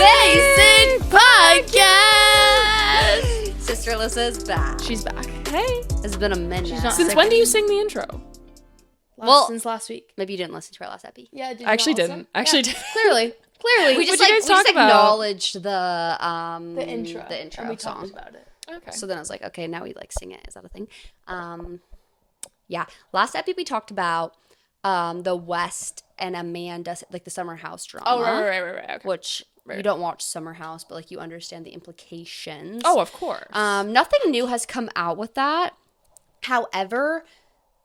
Basic Podcast! Sister Alyssa's back. She's back. Hey. It's been a minute. Since when do you sing the intro? Since last week. Maybe you didn't listen to our last epi. Yeah, I actually didn't. Clearly. We just acknowledged the intro. The intro and we song. talked about it. Okay. So then I was like, okay, now we sing it. Is that a thing? Yeah. Last epi we talked about the West and Amanda, like the Summer House drama. Oh, right. Okay. Which you don't watch Summer House, but like you understand the implications. Oh, of course. Nothing new has come out with that. However,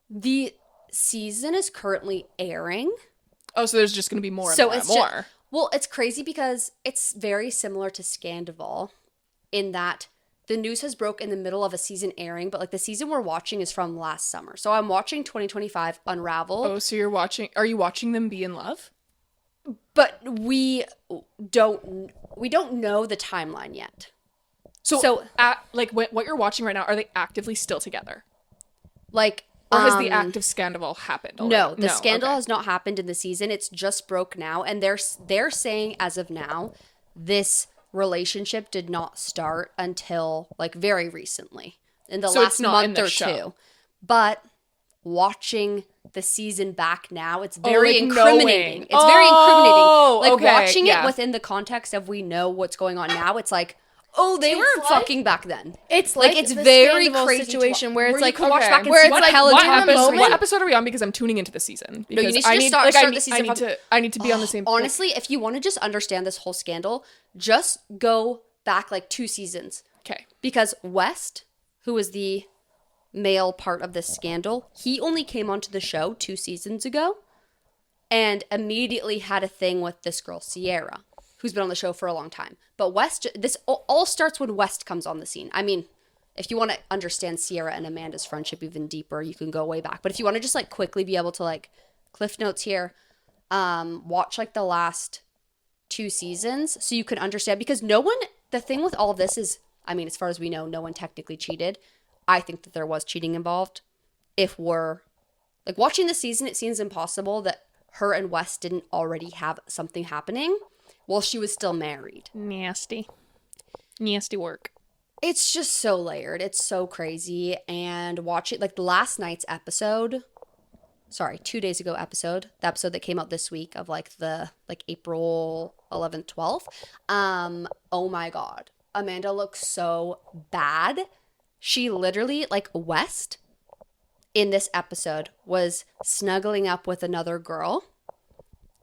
the season is currently airing. Oh, so there's just going to be more So and it's more. Well, it's crazy because it's very similar to Scandival in that the news has broke in the middle of a season airing, but like the season we're watching is from last summer. So I'm watching 2025 Unravel. Oh, so are you watching them be in love? But we don't know the timeline yet. So like what you're watching right now, are they actively still together? Like, or has the act of Scandival happened already? No, the scandal has not happened in the season. It's just broke now. And they're saying as of now, this relationship did not start until like very recently in the last month or two. But watching the season back now, it's very incriminating. It's very incriminating. Like watching it within the context of we know what's going on now, it's like, oh, they were fucking back then. It's like it's the very crazy situation where it's you like can watch back and where see it's what like Helen what episode are we on? Because I'm tuning into the season. No, you need to I just start the season. I need to be on the same. Honestly, if you want to just understand this whole scandal, just go back like 2 seasons. Okay. Because West, who was the male part of this scandal, he only came onto the show 2 seasons ago, and immediately had a thing with this girl Sierra, who's been on the show for a long time. But West, this all starts when West comes on the scene. I mean, if you want to understand Sierra and Amanda's friendship even deeper, you can go way back. But if you want to just like quickly be able to like cliff notes here, watch like the last 2 seasons so you can understand. Because the thing with all of this is, I mean, as far as we know, no one technically cheated. I think that there was cheating involved. If we're like watching the season, it seems impossible that her and West didn't already have something happening while she was still married. Nasty work. It's just so layered. It's so crazy. And watch it, like the last night's episode, 2 days ago episode, the episode that came out this week of like the April 11th, 12th. Oh my God. Amanda looks so bad. She literally, like West in this episode was snuggling up with another girl.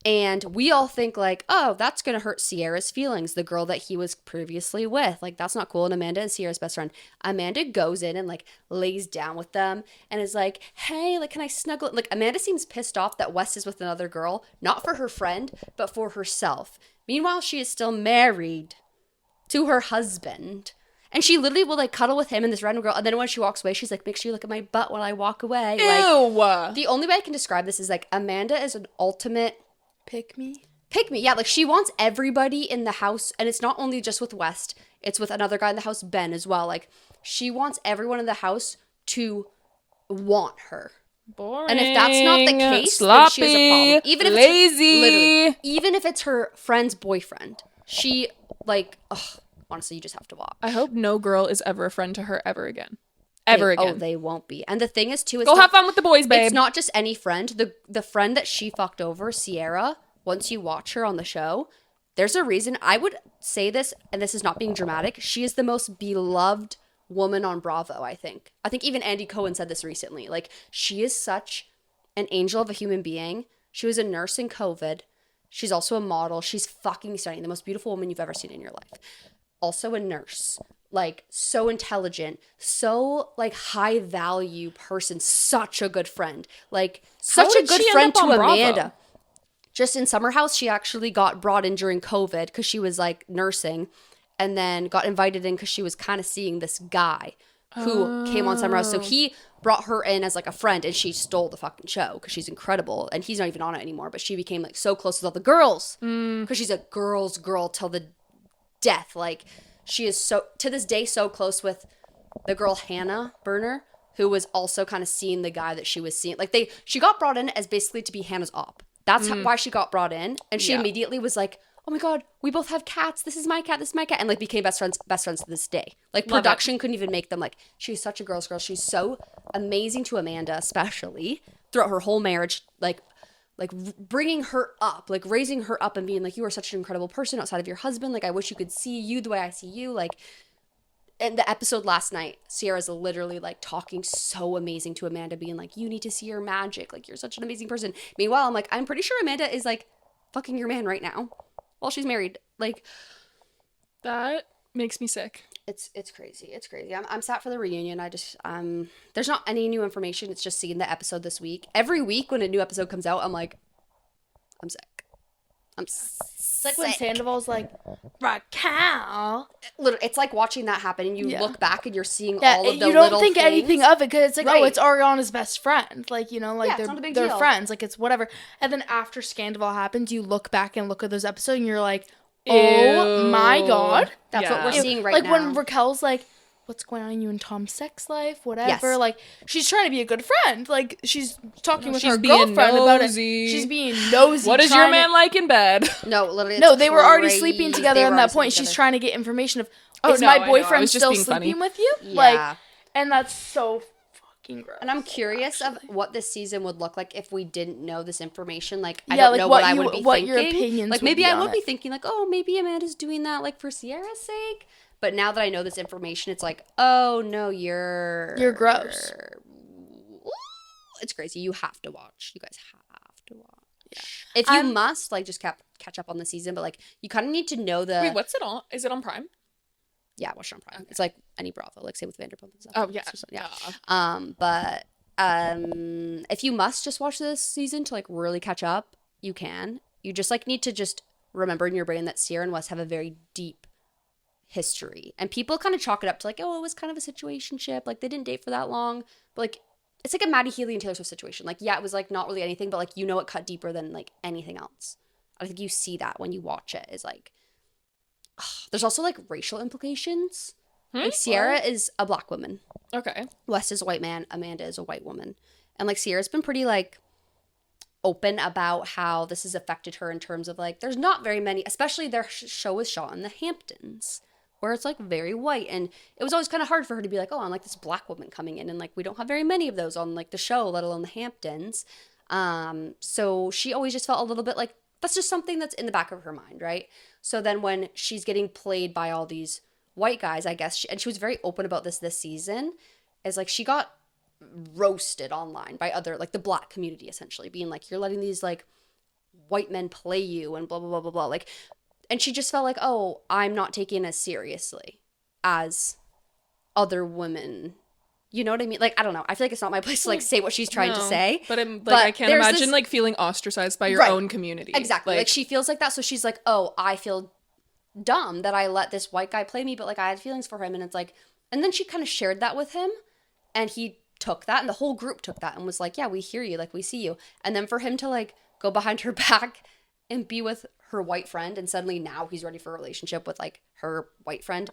And we all think like, oh, that's going to hurt Sierra's feelings, the girl that he was previously with. Like, that's not cool. And Amanda is Sierra's best friend. Amanda goes in and like lays down with them and is like, hey, like, can I snuggle? Like, Amanda seems pissed off that West is with another girl, not for her friend, but for herself. Meanwhile, she is still married to her husband. And she literally will like cuddle with him and this random girl. And then when she walks away, she's like, make sure you look at my butt while I walk away. Ew. Like, the only way I can describe this is like Amanda is an ultimate Pick me. Yeah, like she wants everybody in the house, and it's not only just with West, it's with another guy in the house, Ben, as well. Like, she wants everyone in the house to want her. Boring. And if that's not the case, sloppy, then she has a problem. Even if lazy. Even if it's her friend's boyfriend. She, like, honestly, you just have to watch. I hope no girl is ever a friend to her ever again. Again. Oh, they won't be. And the thing is, too, go have fun with the boys, babe. It's not just any friend. The friend that she fucked over, Sierra, once you watch her on the show, there's a reason. I would say this, and this is not being dramatic, she is the most beloved woman on Bravo, I think. I think even Andy Cohen said this recently. Like, she is such an angel of a human being. She was a nurse in COVID. She's also a model. She's fucking stunning. The most beautiful woman you've ever seen in your life. Also a nurse. Like, so intelligent, so like high value person, such a good friend, like such a good friend to Amanda. Just in Summer House, she actually got brought in during COVID because she was like nursing, and then got invited in because she was kind of seeing this guy who came on Summer House. So he brought her in as like a friend, and she stole the fucking show because she's incredible, and he's not even on it anymore. But she became like so close with all the girls because she's a girl's girl till the death. Like, she is so, to this day, so close with the girl Hannah Berner, who was also kind of seeing the guy that she was seeing. Like, she got brought in as basically to be Hannah's op. That's why she got brought in. And she immediately was like, oh my God, we both have cats. This is my cat. This is my cat. And like became best friends to this day. Like Love it. production couldn't even make them like, she's such a girl's girl. She's so amazing to Amanda, especially throughout her whole marriage. Like bringing her up, like raising her up and being like, you are such an incredible person outside of your husband. Like, I wish you could see you the way I see you. Like, in the episode last night, Sierra's literally like talking so amazing to Amanda, being like, you need to see your magic. Like, you're such an amazing person. Meanwhile, I'm like, I'm pretty sure Amanda is like fucking your man right now while she's married. Like, That makes me sick. it's crazy. It's crazy. I'm sad for the reunion. I just there's not any new information. It's just seeing the episode this week. Every week when a new episode comes out, I'm like, I'm sick. I'm It's like when Sandoval's like, Raquel. Literally, it's like watching that happen, and you Yeah. look back and you're seeing Yeah, all of the you don't little think things. anything of it because it's like, oh, Right. it's Ariana's best friend. Like, you know, like Yeah, it's not a big they're deal. friends. Like, it's whatever. And then after Scandival happens, you look back and look at those episodes and you're like, oh my Ew. God. That's what Yeah. we're seeing right like now. when Raquel's like, what's going on in you and Tom's sex life, whatever. Yes. Like, she's trying to be a good friend. Like, she's talking with she's her being girlfriend about it. nosy. She's being nosy. What is your trying man like in bed? No, literally. No, it's they were already crazy. sleeping together They at were that already point. sleeping She's together. trying to get information of, Oh, is no, my I know. I boyfriend was just still being funny. sleeping with you? Yeah. Like, and that's so fucking gross. And I'm curious of what this season would look like if we didn't know this information. Like, I Yeah, don't like know what what I you- would be what thinking. your opinions like, would maybe be I on would be it. thinking, like, oh, maybe Amanda's doing that, like, for Sierra's sake. But now that I know this information, it's like, oh, no, you're gross. It's crazy. You have to watch. You guys have to watch. Yeah. If you must, like, just catch up on the season. But, like, you kind of need to know the... Wait, what's it on? Is it on Prime? Yeah, watch it on Prime. It's like any Bravo, like same with Vanderpump and stuff. Oh, yeah. It's just- But if you must just watch this season to like really catch up, you can. You just like need to just remember in your brain that Sierra and Wes have a very deep history, and people kind of chalk it up to like, oh, it was kind of a situationship. Like they didn't date for that long, but like it's like a Maddie Healy and Taylor Swift situation. Like yeah, it was like not really anything, but like you know it cut deeper than like anything else. I think you see that when you watch it. Is like. There's also like racial implications. Like Sierra is a black woman. Okay. Wes is a white man. Amanda is a white woman. And like Sierra's been pretty like open about how this has affected her in terms of like there's not very many, especially their show was shot in the Hamptons where it's like very white, and it was always kind of hard for her to be like, oh, I'm like this black woman coming in, and like we don't have very many of those on like the show, let alone the Hamptons. So she always just felt a little bit like that's just something that's in the back of her mind, right? So then when she's getting played by all these white guys, I guess, and she was very open about this season, is like she got roasted online by other, like the black community essentially, being like, you're letting these like white men play you and blah, blah, blah, blah, blah. Like, and she just felt like, oh, I'm not taken as seriously as other women. You know what I mean? Like, I don't know. I feel like it's not my place to like say what she's trying to No, say. But, I can't there's imagine this- like feeling ostracized by your Right. own community. Exactly. Like she feels like that. So she's like, oh, I feel dumb that I let this white guy play me, but like I had feelings for him. And it's like, and then she kind of shared that with him, and he took that, and the whole group took that and was like, yeah, we hear you. Like we see you. And then for him to like go behind her back and be with her white friend, and suddenly now he's ready for a relationship with like her white friend,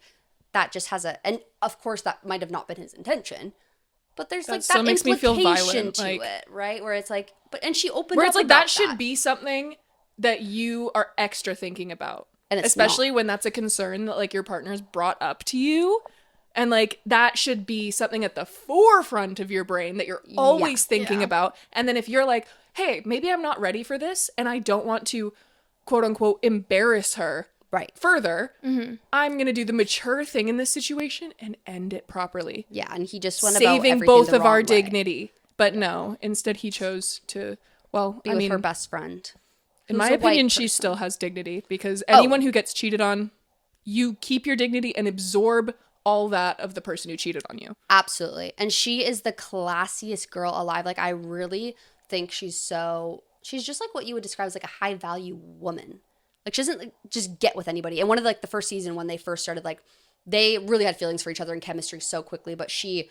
that just has and of course that might have not been his intention. But there's like still that makes me feel implication violent, to like- it, right? Where it's like, but and she opened where up it's like about that should be something that you are extra thinking about, And it's especially when that's a concern that like your partner's brought up to you, and like that should be something at the forefront of your brain that you're always thinking about. And then if you're like, hey, maybe I'm not ready for this and I don't want to quote unquote embarrass her right further, I'm gonna do the mature thing in this situation and end it properly, Yeah, and he just went about saving everything both the of our wrong way. dignity. But no, instead he chose to, well, Be I with mean, her best friend. in who's my a white opinion, she person. still has dignity, because anyone who gets cheated on, you keep your dignity and absorb all that of the person who cheated on you. Absolutely. And she is the classiest girl alive. Like I really think she's just like what you would describe as like a high value woman. Like she doesn't like, just get with anybody. And one of like the first season when they first started, like they really had feelings for each other and chemistry so quickly, but she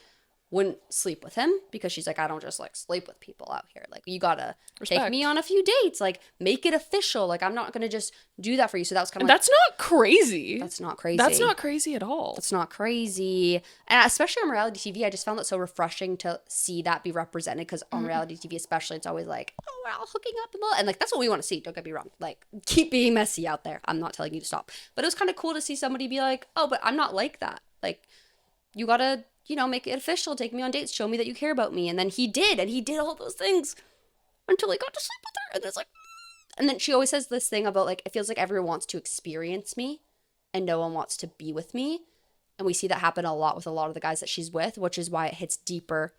wouldn't sleep with him because she's like, I don't just like sleep with people out here. Like, you gotta Respect. take me on a few dates. Like, make it official. Like, I'm not gonna just do that for you. So that was kind of That's not crazy. that's not crazy. That's not crazy at all. That's not crazy. And especially on reality TV, I just found it so refreshing to see that be represented because on reality TV especially, it's always like, oh, we're all hooking up and like, that's what we want to see. Don't get me wrong. Like, keep being messy out there. I'm not telling you to stop. But it was kind of cool to see somebody be like, oh, but I'm not like that. Like, you gotta, you know, make it official. Take me on dates. Show me that you care about me. And then he did. And he did all those things until he got to sleep with her. And it's like, and then she always says this thing about like, it feels like everyone wants to experience me and no one wants to be with me. And we see that happen a lot with a lot of the guys that she's with, which is why it hits deeper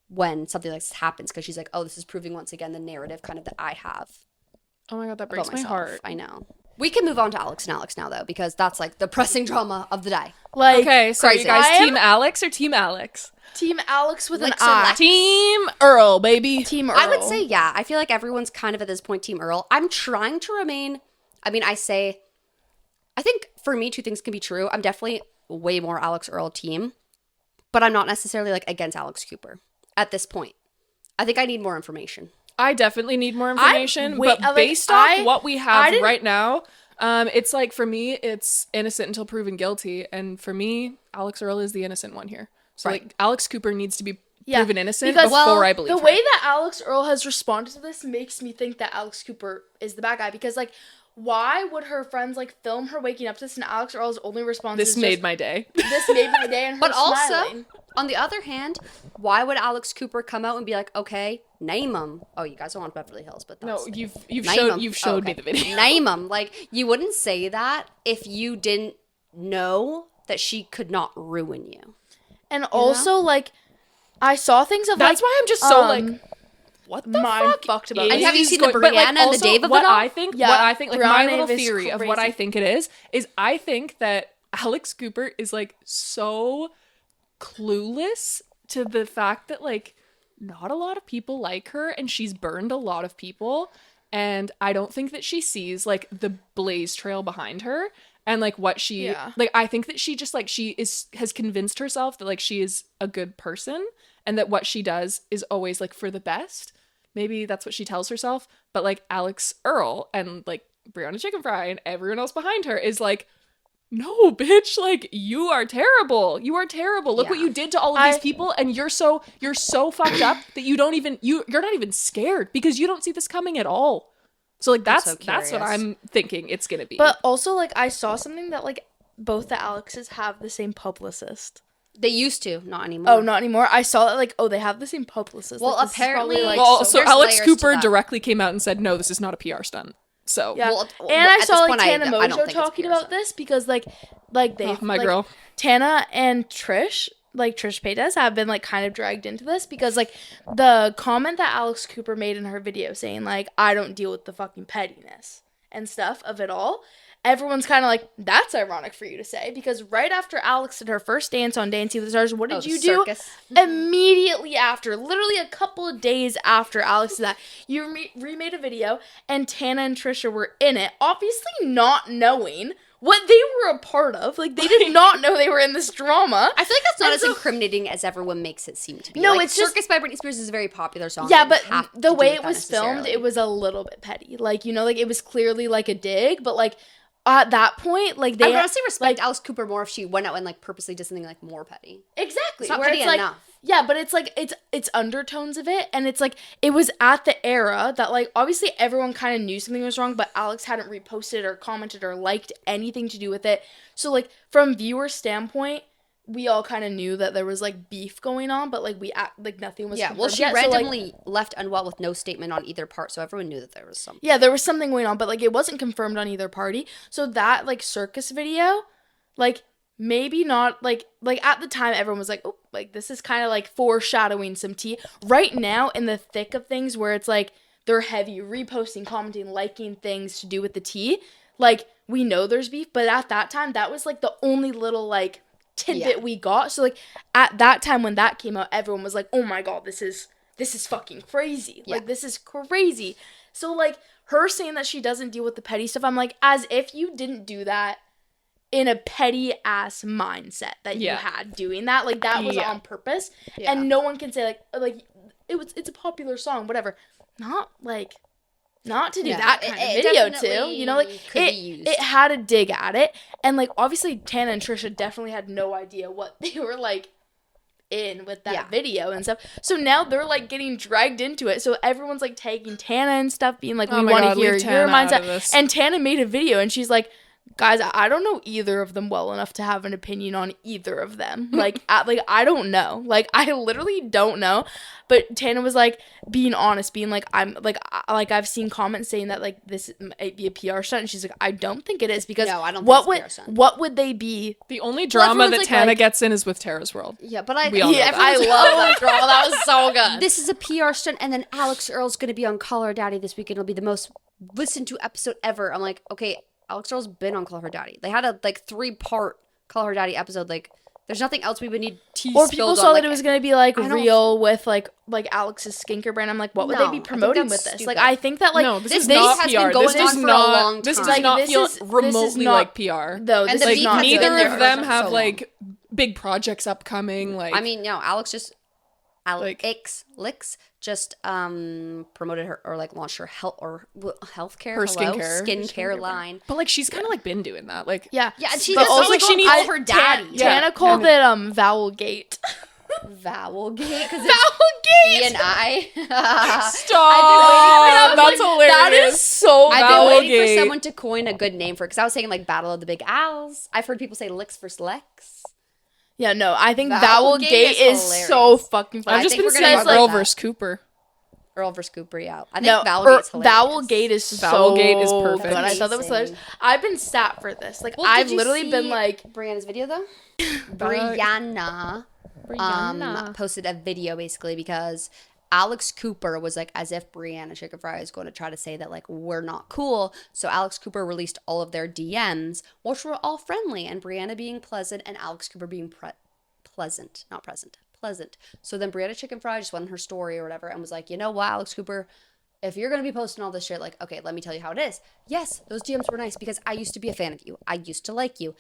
when something like this happens. Because she's like, oh, this is proving once again the narrative kind of that I have. Oh my God, that breaks about my myself. heart. I know. We can move on to Alix and Alix now, though, because that's like the pressing drama of the day. Like, Okay, so are you crazy. guys I am- Team Alix or Team Alex? Team Alix with Lex an or I. Lex? Team Earle, baby. Team Earle. I would say, yeah. I feel like everyone's kind of at this point Team Earle. I'm trying to remain, I mean, I think for me, two things can be true. I'm definitely way more Alix Earle team, but I'm not necessarily like against Alex Cooper at this point. I think I need more information. I definitely need more information, wait, but like, based off what we I have didn't- right now, it's like for me, it's innocent until proven guilty, and for me, Alix Earle is the innocent one here. So Right. like Alex Cooper needs to be Yeah, proven innocent because, before I believe the her. way that Alix Earle has responded to this makes me think that Alex Cooper is the bad guy. Because, like, why would her friends, like, film her waking up to this and Alix Earle's only response This is made just, my day. this made my day and her But also, smiling. on the other hand, why would Alex Cooper come out and be like, okay, name him? Oh, you guys don't want Beverly Hills, but No, that's you've Name 'em. showed Okay. me the video. Name him. Like, you wouldn't say that if you didn't know that she could not ruin you. And also, like, I saw things of, That's like, why I'm just so like, what the mind fuck fucked about is it. And have you seen the going- but, like, Brianna and the also, Dave of what it all? I think, Yeah, what I think, like my Brianna little is theory of what I crazy. think it is I think that Alex Cooper is like so clueless to the fact that like not a lot of people like her and she's burned a lot of people, and I don't think that she sees like the blaze trail behind her and like what she Yeah. like. I think that she just like has convinced herself that like she is a good person and that what she does is always like for the best. Maybe that's what she tells herself, but like Alix Earle and like Brianna Chicken Fry and everyone else behind her is like, no, bitch, like you are terrible. You are terrible. Look what Yeah. you did to all of these people, and you're so fucked up that you don't even you're not even scared because you don't see this coming at all. So like that's so that's what curious. I'm thinking it's gonna be. But also, like, I saw something that, like, both the Alexes have the same publicist. They used to, not anymore. Oh, not anymore. I saw that, like, oh, they have the same publicist. Well, Like, this is probably, apparently- like, well, so so there's Alex layers to Cooper that. directly came out and said, no, this is not a PR stunt. So yeah. Well, And I at saw, this like, point, Tana I don't Mojo think it's talking PR about stunt. this because, like they, Oh, my like, girl. Tana and Trish, like Trish Paytas, have been, like, kind of dragged into this because, like, the comment that Alex Cooper made in her video saying, like, I don't deal with the fucking pettiness and stuff of it all. Everyone's kind of like, that's ironic for you to say, because right after Alex did her first dance on Dancing with the Stars, what did the you do? circus. Immediately after, literally a couple of days after Alex did that, you remade a video, and Tana and Trisha were in it, obviously not knowing what they were a part of. Like, they did not know they were in this drama. I feel like that's not And as so- incriminating as everyone makes it seem to be. No, Like, it's just- Circus by Britney Spears is a very popular song. Yeah, It but doesn't have the to way do it with was that filmed, necessarily. it was a little bit petty. Like, you know, like, it was clearly, like, a dig, but, like, at that point, like, I they... would honestly respect like, Alice Cooper more if she went out and like purposely did something like more petty. Exactly. It's not where petty it's like, enough. yeah, but it's like it's undertones of it, and it's like it was at the era that, like, obviously everyone kind of knew something was wrong, but Alex hadn't reposted or commented or liked anything to do with it. So, like, from viewer standpoint, we all kind of knew that there was, like, beef going on, but, like, like, nothing was Yeah, well, confirmed she yet. So, like, randomly left unwell with no statement on either part, so everyone knew that there was something. yeah, there was something going on, but, like, it wasn't confirmed on either party. So that, like, circus video, like, maybe not, like at the time, everyone was like, oh, like, this is kind of, like, foreshadowing some tea. Right now, in the thick of things where it's, like, they're heavy reposting, commenting, liking things to do with the tea, like, we know there's beef, but at that time, that was, like, the only little, like, tidbit we got. So, like, at that time when that came out, everyone was like, oh my god, this is fucking crazy. Yeah. Like, this is crazy. So, like, her saying that she doesn't deal with the petty stuff, I'm like, as if you didn't do that in a petty ass mindset that you had doing that. Like, that was on purpose. Yeah. And no one can say, like, it's a popular song, whatever. Not to do that kind of video too, you know, like it had a dig at it, and like obviously Tana and Trisha definitely had no idea what they were like in with that video and stuff. So now they're like getting dragged into it. So everyone's like tagging Tana and stuff, being like, we want to hear your mindset. And Tana made a video and she's like, guys, I don't know either of them well enough to have an opinion on either of them. Like, I don't know. Like, I literally don't know. But Tana was like being honest, being like, I've seen comments saying that like this might be a PR stunt, and she's like, I don't think it is, because no, I don't think it's a PR stunt. What would they be? The only drama that Tana gets in is with Tara's World. Yeah, but I love that drama. That was so good. This is a PR stunt, and then Alix Earle's gonna be on Call Her Daddy this weekend. It'll be the most listened to episode ever. I'm like, okay, Alix Earle's been on Call Her Daddy. They had a 3-part Call Her Daddy episode. Like, there's nothing else we would need tea or spilled people saw on. that it was going to be like real with like Alix's skincare brand. I'm like, what would they be promoting with this? Stupid. Like, I think that like no, this is not has PR. Been going on for a long time. This does not feel remotely like PR. Though, and like neither of them have like big projects upcoming. Like, I mean, no, Alix just promoted her or like launched her healthcare, her skincare line. But like, she's kind of like been doing that. Like, yeah, and she also like she needs her daddy. Tana called it vowelgate. Vowelgate, because vowelgate. E and I. Stop. That's hilarious. That is so. I've been waiting for someone to coin a good name for it, because I was saying like Battle of the Big Owls. I've heard people say Licks versus Lex. Yeah, no, I think vowelgate is so fucking funny. I've just been saying Earle versus Cooper. Earle versus Cooper, yeah. I think Vowelgate's hilarious. Vowelgate is Vowelgate is perfect. Good. I thought that was hilarious. I've been sat for this. Like, I've literally been like... Brianna's video, though? Brianna posted a video, basically, because Alix Cooper was like, as if Brianna Chicken Fry is going to try to say that, like, we're not cool. So Alix Cooper released all of their DMs, which were all friendly, and Brianna being pleasant and Alix Cooper being pleasant. So then Brianna Chicken Fry just went on her story or whatever and was like, you know what, Alix Cooper, if you're going to be posting all this shit, like, okay, let me tell you how it is. Yes, those DMs were nice because I used to be a fan of you. I used to like you.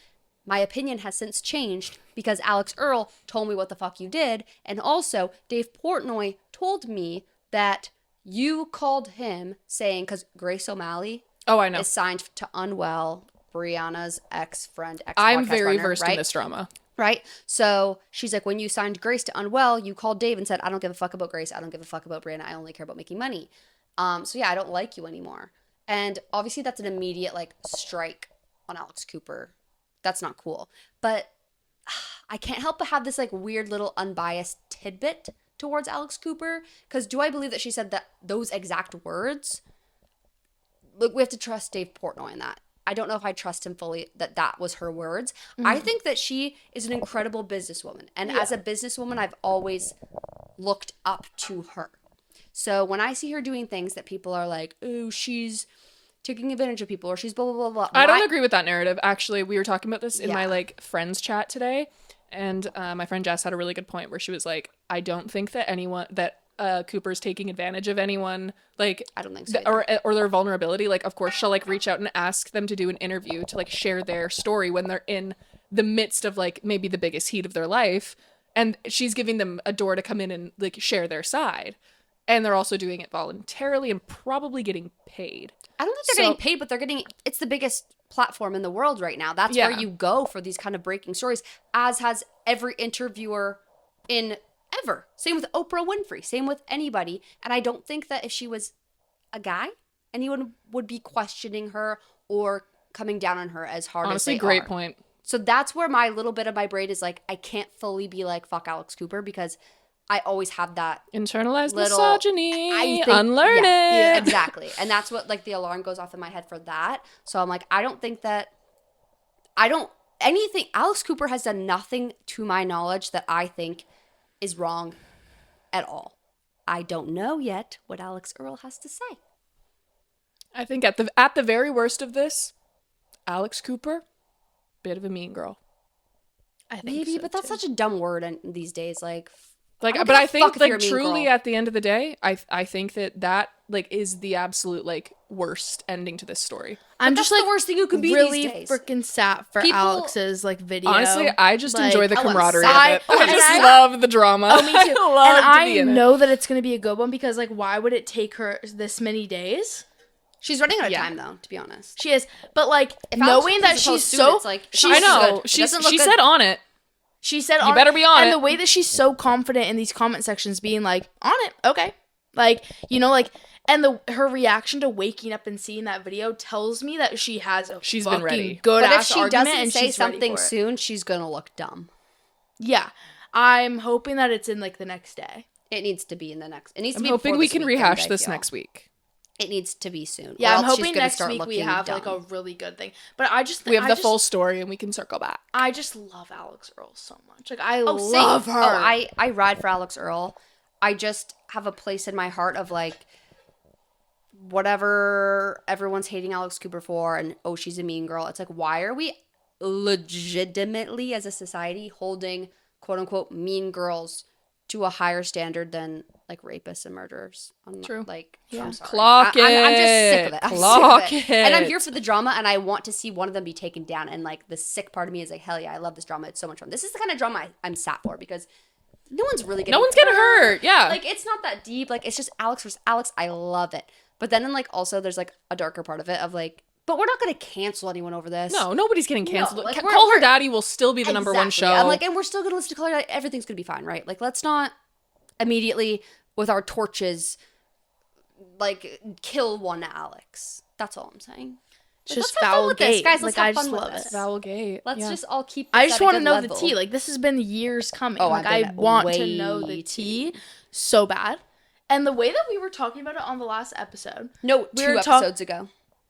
My opinion has since changed because Alix Earle told me what the fuck you did. And also, Dave Portnoy told me that you called him saying, because Grace O'Malley is signed to Unwell, Brianna's ex-friend, I'm very versed in this drama. Right? So she's like, when you signed Grace to Unwell, you called Dave and said, I don't give a fuck about Grace. I don't give a fuck about Brianna. I only care about making money. So yeah, I don't like you anymore. And obviously that's an immediate like strike on Alix Cooper. That's not cool. But I can't help but have this like weird little unbiased tidbit towards Alix Cooper. Because do I believe that she said that those exact words? Look, we have to trust Dave Portnoy in that. I don't know if I trust him fully that was her words. Mm-hmm. I think that she is an incredible businesswoman. And as a businesswoman, I've always looked up to her. So when I see her doing things that people are like, oh, she's taking advantage of people or she's blah, blah, blah, blah. I don't agree with that narrative. Actually, we were talking about this in my like friends chat today. And my friend Jess had a really good point where she was like, I don't think that Cooper's taking advantage of anyone, like, I don't think so or their vulnerability. Like, of course she'll like reach out and ask them to do an interview to like share their story when they're in the midst of like maybe the biggest heat of their life, and she's giving them a door to come in and like share their side, and they're also doing it voluntarily and probably getting paid. I don't think they're getting paid, but it's the biggest platform in the world right now. That's where you go for these kind of breaking stories, as has every interviewer in ever. Same with Oprah Winfrey. Same with anybody. And I don't think that if she was a guy, anyone would be questioning her or coming down on her as hard as they are. Honestly, great point. So that's where my little bit of my brain is like, I can't fully be like, fuck Alix Cooper, because I always have that internalized misogyny. Unlearn it. Yeah, exactly. And that's what like the alarm goes off in my head for that. So I'm like, Alix Cooper has done nothing to my knowledge that I think is wrong at all. I don't know yet what Alix Earle has to say. I think at the very worst of this, Alix Cooper, bit of a mean girl. I think maybe, so but that's such a dumb word these days. Like, Like, I don't but give a I think fuck if you're like a mean truly girl. at the end of the day, I think that like is the absolute like worst ending to this story. I'm that's just like the worst thing you could be really these days. freaking sad for People- Alex's like video. Honestly, I just Like, enjoy the camaraderie of I- it. I and just I- love the drama. Oh, me too. I love And to I be in it. know that it's gonna be a good one because like, why would it take her this many days? She's running out of Yeah. time though, to be honest. She is, but like If Alex knowing Cooper's that a she's post-suit, so, it's like, it's she's not I know. good. It She doesn't look good. said on it. She said, You better be on and it. the way that she's so confident in these comment sections, being like, on it, okay, like you know, like, and her reaction to waking up and seeing that video tells me that she has a She's been ready. good But if ass she argument doesn't and say she's ready something for it. soon, she's gonna look dumb. Yeah, I'm hoping that it's in like the next day. It needs to be in the next. It needs to I'm be. hoping before we this can weekend, rehash I this feel. next week. It needs to be soon. Yeah, or I'm else she's hoping gonna next start week we looking have dumb. like a really good thing. But I just We have I the just- full story and we can circle back. I just love Alex Earle so much. Like I Oh, same. love her. Oh, I ride for Alix Earle. I just have a place in my heart of like whatever everyone's hating Alex Cooper for, and oh, she's a mean girl. It's like, why are we legitimately as a society holding quote unquote mean girls to a higher standard than like rapists and murderers? True. Like, Yeah. I'm sorry. Clock I'm just sick of it. it. I'm Clock sick of it. And I'm it. here for the drama, and I want to see one of them be taken down. And like the sick part of me is like, hell yeah, I love this drama. It's so much fun. This is the kind of drama I'm sat for because no one's really getting No one's getting hurt. Yeah. Like it's not that deep. Like it's just Alex versus Alex. I love it. But then like also there's like a darker part of it of like, but we're not gonna cancel anyone over this. no, nobody's getting canceled. like, Call Her Daddy will still be the number one show. I'm like, and we're still gonna listen to Color. Everything's gonna be fine, right? Like let's not immediately with our torches like kill one Alex. That's all I'm saying. It's Like, just let's have fun with this, vowelgate. guys. Let's Like, I have fun just with love this. it. Vowelgate. Let's Yeah. just all keep. I this just at a want to good know level. the tea. Like this has been years coming. Oh, like I've I been want to know the waiting. tea so bad. And the way that we were talking about it on the last episode. No, We 2 were episodes ago.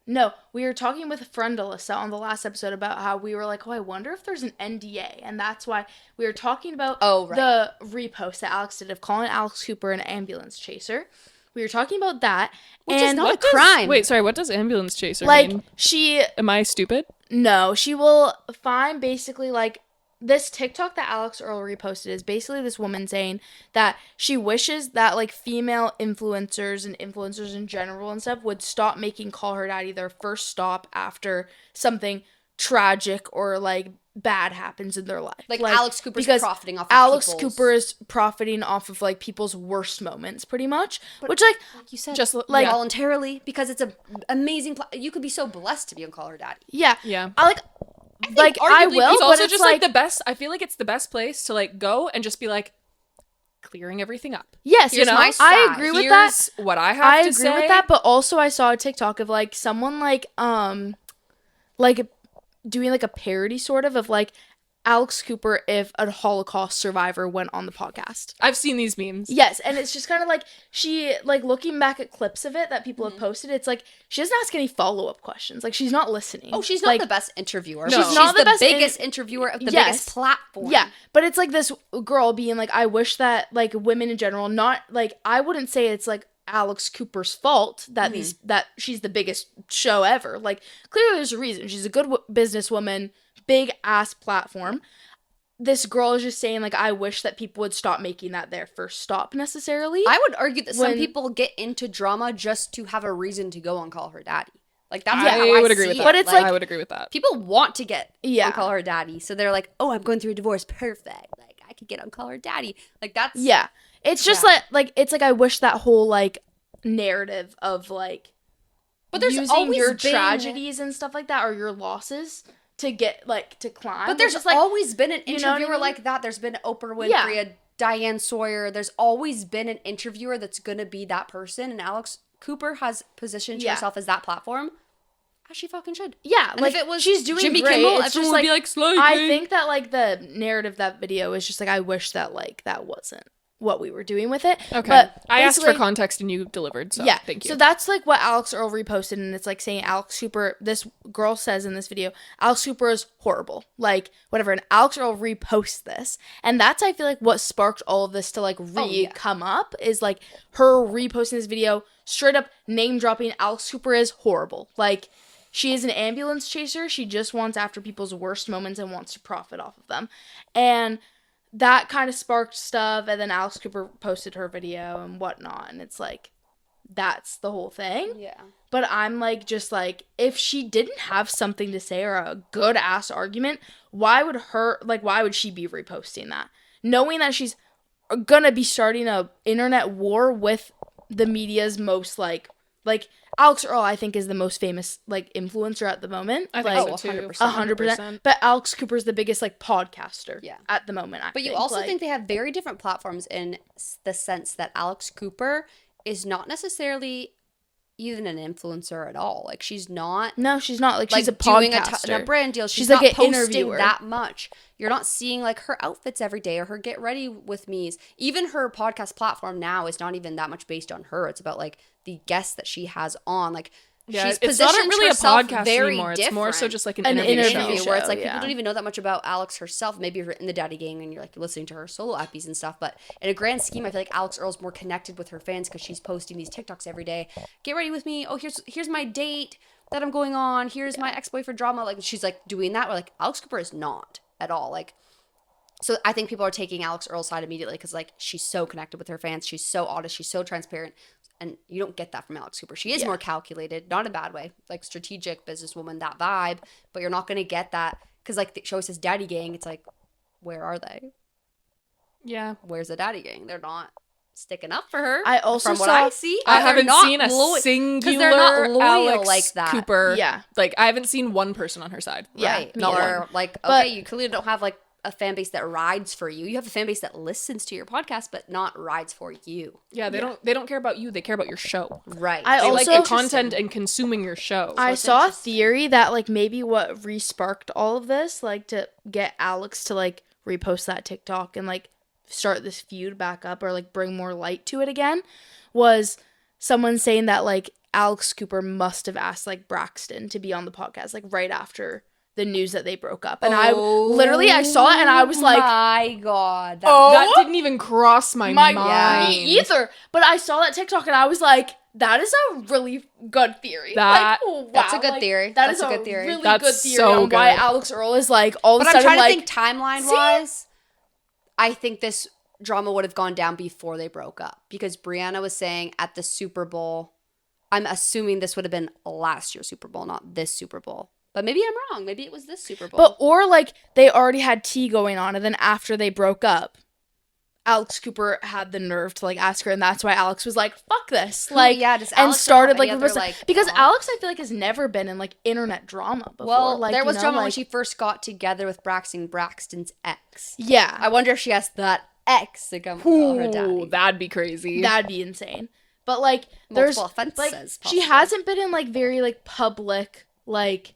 No, we were talking with a friend Alyssa on the last episode about how we were like, oh, I wonder if there's an NDA. And that's why we were talking about the repost that Alex did of calling Alex Cooper an ambulance chaser. We were talking about that. Which is and not a crime. Wait, sorry. What does ambulance chaser like mean? she Am I stupid? No, she will find basically like this TikTok that Alex Earle reposted is basically this woman saying that she wishes that like female influencers and influencers in general and stuff would stop making Call Her Daddy their first stop after something tragic or like bad happens in their life. Like Alex Cooper's because profiting off of Alex people's- Cooper is profiting off of like people's worst moments pretty much. Which like Like you said, Just, like yeah. voluntarily because it's a amazing. You could be so blessed to be on Call Her Daddy. yeah. Yeah. I arguably will, It's but also it's just like the best. I feel like it's the best place to like go and just be like clearing everything up. yes, Here's you know, my I side. agree with that. Here's what I have I to agree say. with that, but also I saw a TikTok of like someone like doing like a parody sort of like Alex Cooper if a Holocaust survivor went on the podcast. I've seen these memes. Yes, and it's just kind of like she like looking back at clips of it that people have posted, it's like she doesn't ask any follow-up questions. Like she's not listening. Oh, she's not like, the best interviewer. No. She's She's not the best biggest interviewer of the Yes. biggest platform. Yeah, but it's like this girl being like, I wish that like women in general, not like I wouldn't say it's like Alex Cooper's fault that that she's the biggest show ever. Like clearly there's a reason. She's a good businesswoman, big ass platform. This girl is just saying like, I wish that people would stop making that their first stop necessarily. I would argue that some When- people get into drama just to have a reason to go on Call Her Daddy. Like that's I how I would agree see with it. that. But it's like- I would agree with that. people want to get Yeah. on Call Her Daddy, so they're like, oh, I'm going through a divorce, perfect. Like I could get on Call Her Daddy. Like that's Yeah. It's just Yeah. like it's like I wish that whole like narrative of like But there's using always your been- tragedies and stuff like that or your losses to get like to climb. But there's just like always been an you know what I interviewer mean? like that. There's been Oprah Winfrey, Yeah. a Diane Sawyer. There's always been an interviewer that's gonna be that person, and Alex Cooper has positioned Yeah. herself as that platform. As she fucking should. yeah, And like if it was she's doing Jimmy great. Kimmel, It's everyone just would like, be like, "Slay I King." think that like the narrative of that video is just like I wish that like that wasn't what we were doing with it. Okay. But I asked for basically- context and you delivered. So yeah, thank you. So that's like what Alex Earle reposted, and it's like saying Alex Cooper. This girl says in this video, Alex Cooper is horrible, like whatever. And Alex Earle reposts this, and that's I feel like what sparked all of this to like come up is like her reposting this video, straight up name dropping Alex Cooper is horrible. Like she is an ambulance chaser. She just wants after people's worst moments and wants to profit off of them, and that kind of sparked stuff, and then Alex Cooper posted her video and whatnot, and it's like, that's the whole thing. Yeah. But I'm like, just like, if she didn't have something to say or a good ass argument, why would she be reposting that? Knowing that she's gonna be starting a internet war with the media's most like Alix Earle, I think, is the most famous like influencer at the moment. I like, think so too. 100%. But Alex Cooper's the biggest like podcaster at the moment. But you also think they have very different platforms in the sense that Alix Cooper is not necessarily even an influencer at all. Like, she's not. No, she's not. Like, she's a doing podcaster. a brand deal. She's like not an posting interviewer that much. You're not seeing like her outfits every day or her get ready with me's. Even her podcast platform now is not even that much based on her. It's about like the guests that she has on. Like, she's it's not positioned really a herself podcast very anymore. It's more so different. just like an An interview interview show. Where it's like yeah. people don't even know that much about Alix herself. Maybe you're in the Daddy Gang and you're like listening to her solo episodes and stuff. But in a grand scheme, I feel like Alix Earle's more connected with her fans because she's posting these TikToks every day. Get ready with me. Oh, here's my date that I'm going on. Here's my ex-boyfriend drama. Like, she's like doing that. Where like Alix Cooper is not at all. Like, so I think people are taking Alix Earle's side immediately because like she's so connected with her fans. She's so honest. She's so transparent. And you don't get that from Alix Cooper. She is more calculated, not in a bad way, like strategic businesswoman, that vibe. But you're not going to get that because, like, she always says Daddy Gang. It's like, where are they? Yeah. Where's the Daddy Gang? They're not sticking up for her. I also from what saw- I see, I they're haven't not seen a singular they're not loyal Alix like that. Cooper. Yeah. Like, I haven't seen one person on her side. Yeah, Right. me Not either. Or like, But- okay, you clearly don't have like a fan base that rides for you. You have a fan base that listens to your podcast, but not rides for you. Yeah, they don't care about you. They care about your show. Right. I They also- like your content and consuming your show. I it's saw a interesting. theory that like maybe what re-sparked all of this, like to get Alix to like repost that TikTok and like start this feud back up or like bring more light to it again, was someone saying that like Alix Cooper must have asked like Braxton to be on the podcast like right after the news that they broke up. And I saw it and I was like, my God. That didn't even cross my mind. me either. But I saw that TikTok and I was like, that is a really good theory. That- like, wow, That's a good like, theory. That's That's a a good theory. really That's good theory so on why good. Alix Earle is like all of But a I'm sudden trying to like think timeline-wise, I think this drama would have gone down before they broke up. Because Brianna was saying at the Super Bowl, I'm assuming this would have been last year's Super Bowl, not this Super Bowl. But maybe I'm wrong. Maybe it was this Super Bowl. But or like they already had tea going on and then after they broke up, Alix Cooper had the nerve to like ask her and that's why Alix was like, fuck this. Like does and Alix started have any like, other, reposting- because drama? Alix I feel like has never been in like internet drama before. Well, like, there you was know, drama when like- she first got together with Braxton's ex. Yeah. I wonder if she asked that ex to come call her daddy. Ooh, that'd be crazy. That'd be insane. But like there's Multiple offenses, like possibly. she hasn't been in like very like public like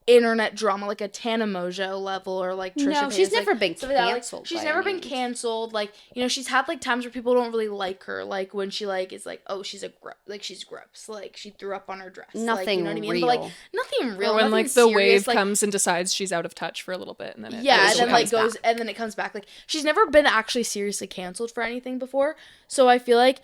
internet drama like a Tana Mojo level or like Trisha No, she's Paytas, never like, been stuff like that. Like, canceled she's by never any been means. canceled. Like, you know, she's had like times where people don't really like her. Like when she like is like, oh, she's she's gross. Like she threw up on her dress. Like, Nothing you know what I mean? real. But like nothing real. Or when nothing like the serious, wave like, comes and decides she's out of touch for a little bit, and then it yeah, goes and then like comes goes back. and then it comes back. Like she's never been actually seriously canceled for anything before. So I feel like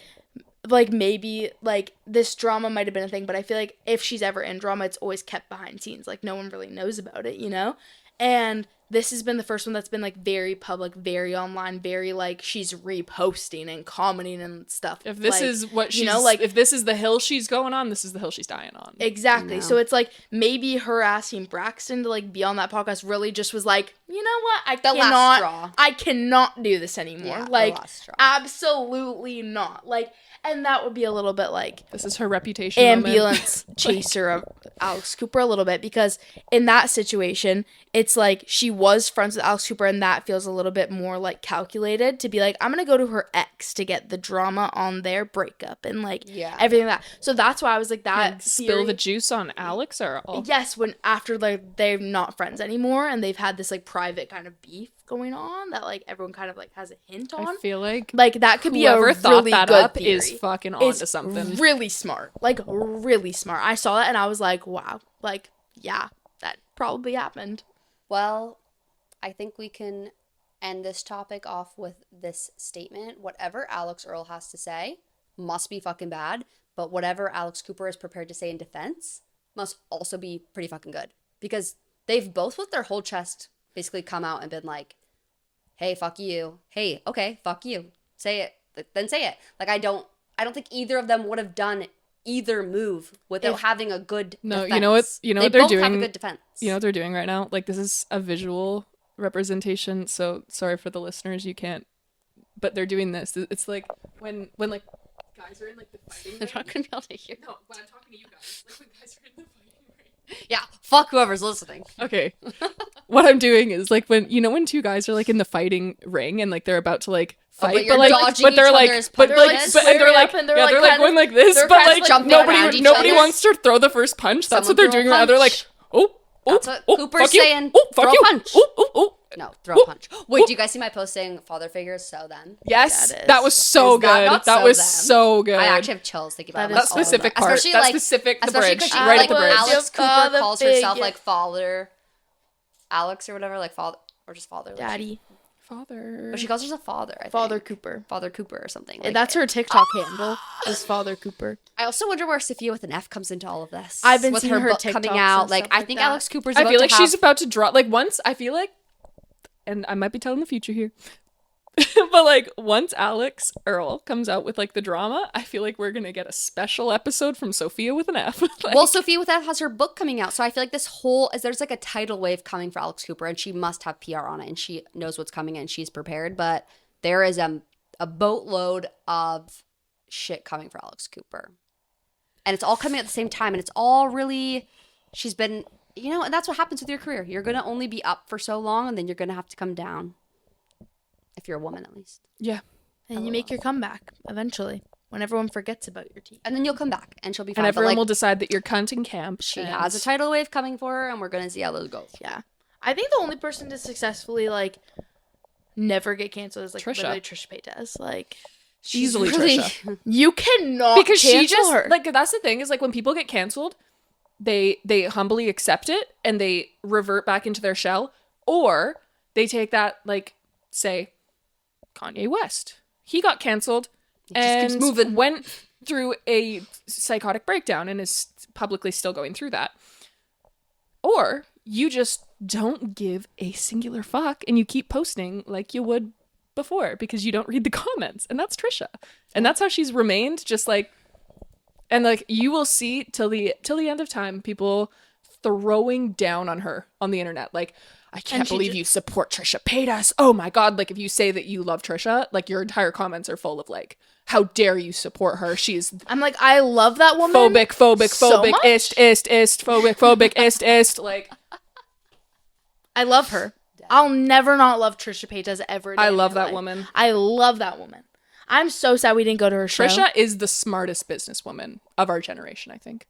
maybe like this drama might have been a thing, but I feel like if she's ever in drama, it's always kept behind scenes. Like no one really knows about it, you know? And this has been the first one that's been like very public, very online, very like she's reposting and commenting and stuff. If this like, is what she's, you know, like if this is the hill she's going on, this is the hill she's dying on. exactly. No. So it's like maybe her asking Braxton to like be on that podcast really just was like, you know what? last straw. I cannot do this anymore. Yeah, the like last straw. absolutely not. Like, and that would be a little bit like This is her reputation moment. ambulance chaser of Alix Cooper a little bit, because in that situation it's like she was friends with Alix Cooper and that feels a little bit more like calculated to be like, I'm gonna go to her ex to get the drama on their breakup and like everything like that. So that's why I was like that And spill the juice on Alix or all. yes, when after like they're not friends anymore and they've had this like private kind of beef going on that like everyone kind of like has a hint on, I feel like that could be a whoever thought really that good up theory. is fucking It's onto something. really smart. Like, really smart. I saw that and I was like, wow. Like, yeah, that probably happened. Well, I think we can end this topic off with this statement. Whatever Alix Earle has to say must be fucking bad, but whatever Alix Cooper is prepared to say in defense must also be pretty fucking good. Because they've both with their whole chest basically come out and been like, hey, fuck you. Hey, okay, fuck you. Say it. Then say it. Like, I don't think either of them would have done either move without having a good defense. You know what they they're both doing. have a good defense. You know what they're doing right now? Like, this is a visual representation, so sorry for the listeners, you can't. But they're doing this. It's like when like guys are in like the fighting. They're not gonna be able to hear. No, when I'm talking to you guys, like when guys are in the fighting ring. Yeah, fuck whoever's listening. Okay. What I'm doing is like when two guys are like in the fighting ring and like they're about to like fight, but like dodging but they're each like other's but punches? like but and they're like Squaring up and they're, yeah, like, they're like kind going of- like this, they're but kind of, like like, jumping around nobody each nobody other. wants to throw the first punch. That's Someone what they're throw a doing right now. They're like, punch. oh, That's what Cooper's fuck you. saying. Oh, fuck Throw a you. punch. Oh. No, throw a punch. Wait, do you guys see my post saying father figures? So then. Yes, That is. that was so Is that good. not That so was then? so good. I actually have chills thinking about That it. is that specific part. Especially That like, specific the especially bridge. because she, Right like at the bridge. Alex Cooper Father calls herself figure. like father, Alex or whatever, like father or just father. Like Daddy. Father. but she calls herself father. I think. Father Cooper. Father Cooper or something. Like, That's her TikTok handle. Is Father Cooper. I also wonder where Sophia with an F comes into all of this. I've been with seeing her book TikToks coming out. and Like stuff I like think that. Alex Cooper's. I about feel to like have, she's about to draw. Like once I feel like, and I might be telling the future here, but like once Alix Earle comes out with like the drama, I feel like we're gonna get a special episode from Sophia with an F. Like, well, Sophia with F has her book coming out, so I feel like there's like a tidal wave coming for Alex Cooper, and she must have PR on it, and she knows what's coming, and she's prepared. But there is a boatload of shit coming for Alex Cooper, and it's all coming at the same time, and it's all really. She's been, and that's what happens with your career. You're gonna only be up for so long, and then you're gonna have to come down. If you're a woman, at least. yeah. And you make your comeback eventually when everyone forgets about your team. And then you'll come back, and she'll be fine. And everyone but, will decide that you're cunt in camp. She and- has a tidal wave coming for her, and we're gonna see how this goes. Yeah. I think the only person to successfully like never get canceled is like Trisha. literally Trisha Paytas. Like easily really- Trisha. you cannot Because she cancel just her. like that's the thing is like when people get canceled, they humbly accept it and they revert back into their shell, or they take that like say Kanye West. He got canceled and keeps moving. went through a psychotic breakdown and is publicly still going through that. Or you just don't give a singular fuck and you keep posting like you would before because you don't read the comments. And that's Trisha. And that's how she's remained, just like, and like you will see till the end of time people throwing down on her on the internet. Like, I can't believe you support Trisha Paytas. Oh my God. Like if you say that you love Trisha, like your entire comments are full of like, how dare you support her? She's I'm like, I love that woman. phobic, so much. ist, phobic, ist. Like, I love her. I'll never not love Trisha Paytas ever. I again in love my that life. woman. I love that woman. I'm so sad we didn't go to her show. Trisha is the smartest businesswoman of our generation, I think.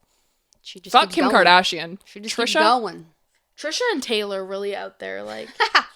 She just Fuck keeps Kim going. Kardashian. She just keeps Trisha, going. Trisha and Taylor really out there, like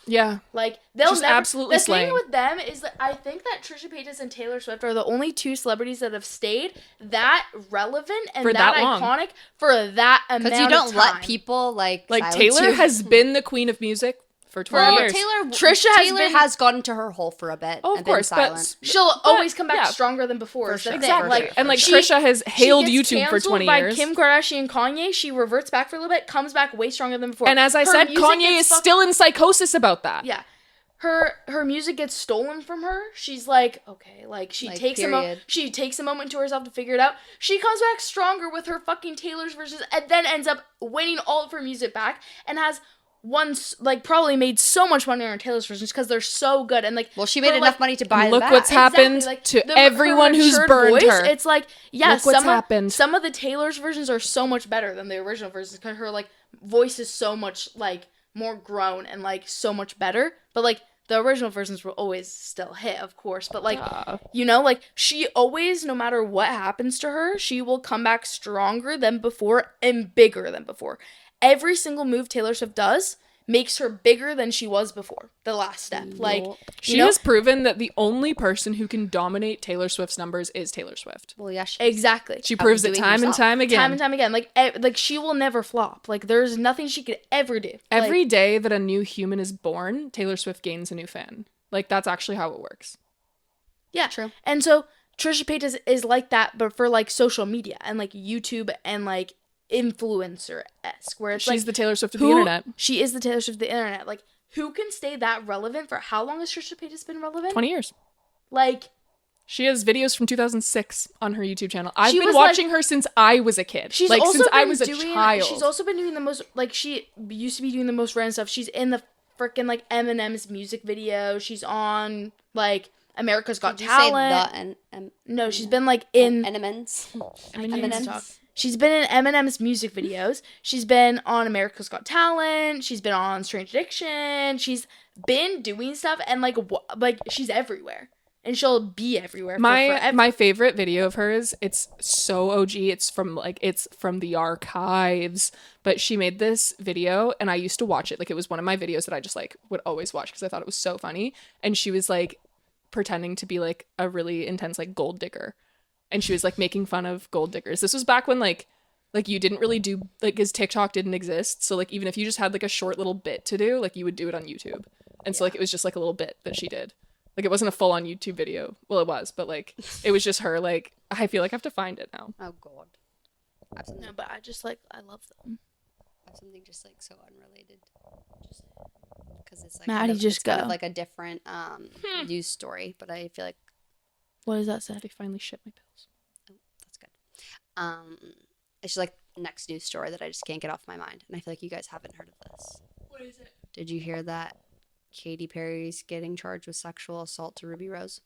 yeah. they'll Just never. absolutely The slaying. thing with them is that I think that Trisha Paytas and Taylor Swift are the only two celebrities that have stayed that relevant and For that that long. iconic for that amount Because you of don't time. let people like silence Taylor you. has been the queen of music for 20 Forever. years. Taylor has gotten to her hole for a bit. Oh, of and course, been but silent. She'll always come back yeah. stronger than before. For Is the sure. thing. Exactly. Like, And like she- Trisha has she hailed gets YouTube for canceled 20 by years. Kim Kardashian and Kanye. She reverts back for a little bit, comes back way stronger than before. And as I Her said, music Kanye gets is still in psychosis about that. Yeah. Her music gets stolen from her. She's like, okay, like she Like, takes period. she takes a moment to herself to figure it out. She comes back stronger with her fucking Taylor's verses and then ends up winning all of her music back and has probably made so much money on her Taylor's versions because they're so good and like Well, she made her, enough like, money to buy them Look back. what's happened Exactly, to everyone her who's matured burned voice, her. It's like, yeah, Look what's some happened. some of the Taylor's versions are so much better than the original versions because her like voice is so much like more grown and like so much better. But like the original versions will always still hit, of course. But like like she always, no matter what happens to her, she will come back stronger than before and bigger than before. Every single move Taylor Swift does makes her bigger than she was before the last step. Like She has proven that the only person who can dominate Taylor Swift's numbers is Taylor Swift. Well, yeah, exactly. She proves it doing time and herself. time again. Time and time again. Like she will never flop. Like there's nothing she could ever do. Every Like, day that a new human is born, Taylor Swift gains a new fan. Like that's actually how it works. yeah, True. And so Trisha Paytas is like that, but for like social media and like YouTube and like influencer-esque, where it's She's like the Taylor Swift of the internet. She is the Taylor Swift of the internet. Like who can stay that relevant for how long has Trisha Paytas been relevant? 20 years. Like, she has videos from 2006 on her YouTube channel. I've She been was, watching her since I was a kid. she's like, also since I been was a doing, child. She's also been doing the most, like, she used to be doing the most random stuff. She's in the freaking, like, Eminem's music video. She's on, like, America's Got Did you Talent. say the No, she's been, like, in... Enemans? I can't even talk. She's been in Eminem's music videos. She's been on America's Got Talent. She's been on Strange Addiction. She's been doing stuff, and, like, she's everywhere. And she'll be everywhere for forever. My favorite video of hers, it's so OG, it's from the archives, but she made this video and I used to watch it. Like, it was one of my videos that I just like would always watch because I thought it was so funny. And she was like pretending to be like a really intense like gold digger, and she was like making fun of gold diggers. This was back when like you didn't really do, like, because TikTok didn't exist, so like even if you just had like a short little bit to do, like you would do it on YouTube. And so like it was just like a little bit that she did. Like, it wasn't a full-on YouTube video. Well, it was, but, like, it was just her, like, I feel like I have to find it now. Oh, God. No, but I just, like, I love them. I have something just, like, so unrelated. Because it's, like, Maddie, just kind go. of, like, a different news story, but I feel like... What does that say? They finally shit my pills. Oh, that's good. It's just, like, next news story that I just can't get off my mind. And I feel like you guys haven't heard of this. What is it? Did you hear that Katy Perry's getting charged with sexual assault to Ruby Rose?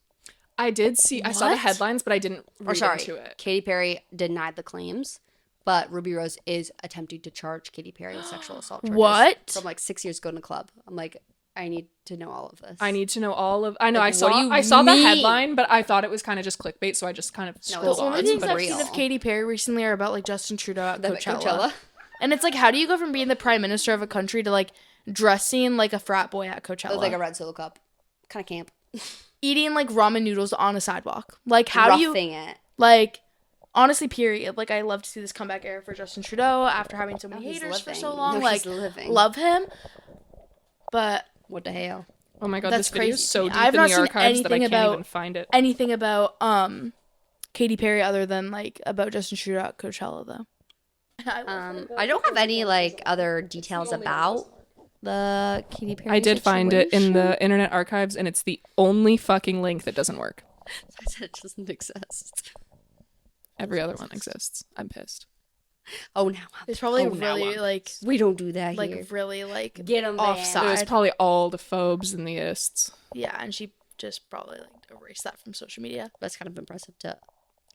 I did see, I saw the What? headlines, but I didn't read into it. Katy Perry denied the claims, but Ruby Rose is attempting to charge Katy Perry with sexual assault charges. What? From like 6 years ago in a club. I'm like, I need to know all of this. I need to know all of, I know, Like, I what do you saw the mean? headline, but I thought it was kind of just clickbait, so I just kind of scrolled The on. only things but I've real. seen of Katy Perry recently are about, like, Justin Trudeau at The Coachella. And it's like, how do you go from being the prime minister of a country to, like, dressing like a frat boy at Coachella? It was like a red solo cup. Kind of camp. Eating, like, ramen noodles on a sidewalk. Like, how do you... Roughing it. Like, honestly, period. Like, I love to see this comeback era for Justin Trudeau after having so many he's haters for living. so long. No, like, he's living. love him. But What the hell? Oh my god, That's this video is crazy so to me. deep I've in not the seen archives that I anything can't about- even find it. anything about Katy Perry other than, like, about Justin Trudeau at Coachella, though. I don't have any like other details about the Katy Perry I did find it in situation. the Internet Archives, and it's the only fucking link that doesn't work. I said it doesn't exist. Every other one exists. I'm pissed. Oh, now It's probably Oh, now really, I'm like, we don't do that here. really, like, Get them offside. It was probably all the phobes and the ists. yeah, and she just probably, like, erased that from social media. That's kind of impressive to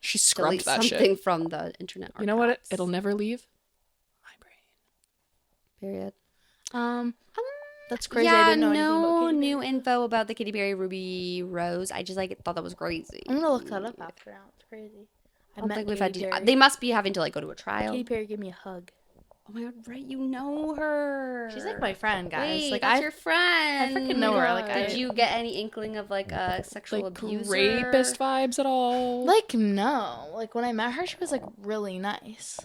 She delete scrubbed that something shit. from the internet. You know what? archives. It'll never leave my brain. Period. That's crazy. I didn't know anything about no Katy new Perry. info about the Katy Perry Ruby Rose. I just like thought that was crazy. I'm gonna look that up after now. It's crazy. I don't met think we've Katy had. Perry. They must be having to like go to a trial. Katy Perry gave me a hug. Oh my god! Right, you know her. She's like my friend, guys. Wait, like that's I your friend. I freaking know her, like, did I- you get any inkling of like a sexual Like abuser? rapist vibes at all? like no. Like when I met her, she was like really nice.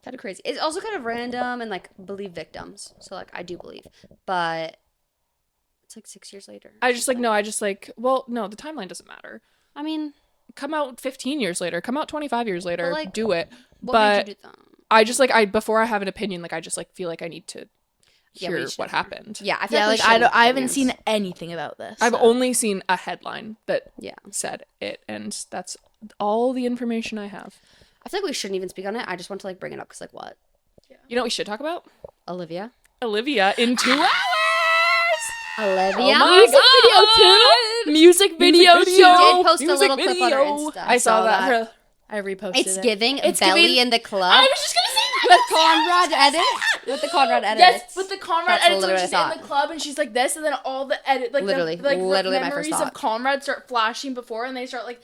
Kind of crazy. It's also kind of random and like believe victims. So like I do believe, but it's like 6 years later. Well, no, the timeline doesn't matter. I mean, Come out 15 years later, come out 25 years later, But, like, do it. what But made you do that? I just like before I have an opinion, like I just like feel like I need to Yeah, hear we should what have- happened. Yeah, I feel Yeah, like, like I haven't seen anything about this. I've so. only seen a headline that Yeah, said it, and that's all the information I have. I feel like we shouldn't even speak on it. I just want to like bring it up because like what? You know what we should talk about? Olivia. Olivia in 2 hours. Olivia. Oh my music video Music too. She did post a Music little clip on her video. Insta. I saw that. Her, I reposted It's it. giving It's belly giving- in the club. I was just gonna say that. with Conrad edit. With the Conrad edit. Yes, with the Conrad That's edits when literally she's what I in the club and she's like this, and then all the edit, like Literally, the, like literally my memories first of thought. Conrad start flashing before, and they start like,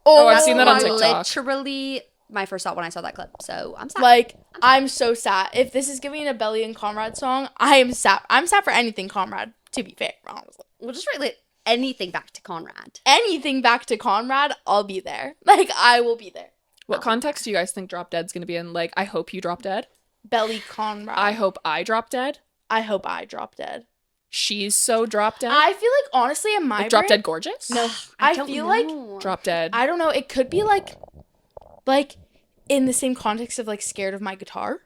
Oh, I've seen that on my- TikTok. Literally my first thought when I saw that clip. So I'm sad. like I'm so sad. If this is giving a Belly and Conrad song, I am sad. I'm sad for anything Conrad. To be fair, honestly, We'll just relate anything back to Conrad. anything back to Conrad, I'll be there. Like I will be there. what context do you guys think Drop Dead's gonna be in? Like, I hope you drop dead. Belly Conrad. I hope I drop dead. I hope I drop dead. She's so drop dead. I feel like honestly, in my Like, drop brain- dead gorgeous. No, I don't feel like know. Drop dead. I don't know. It could be like in the same context of like scared of my guitar.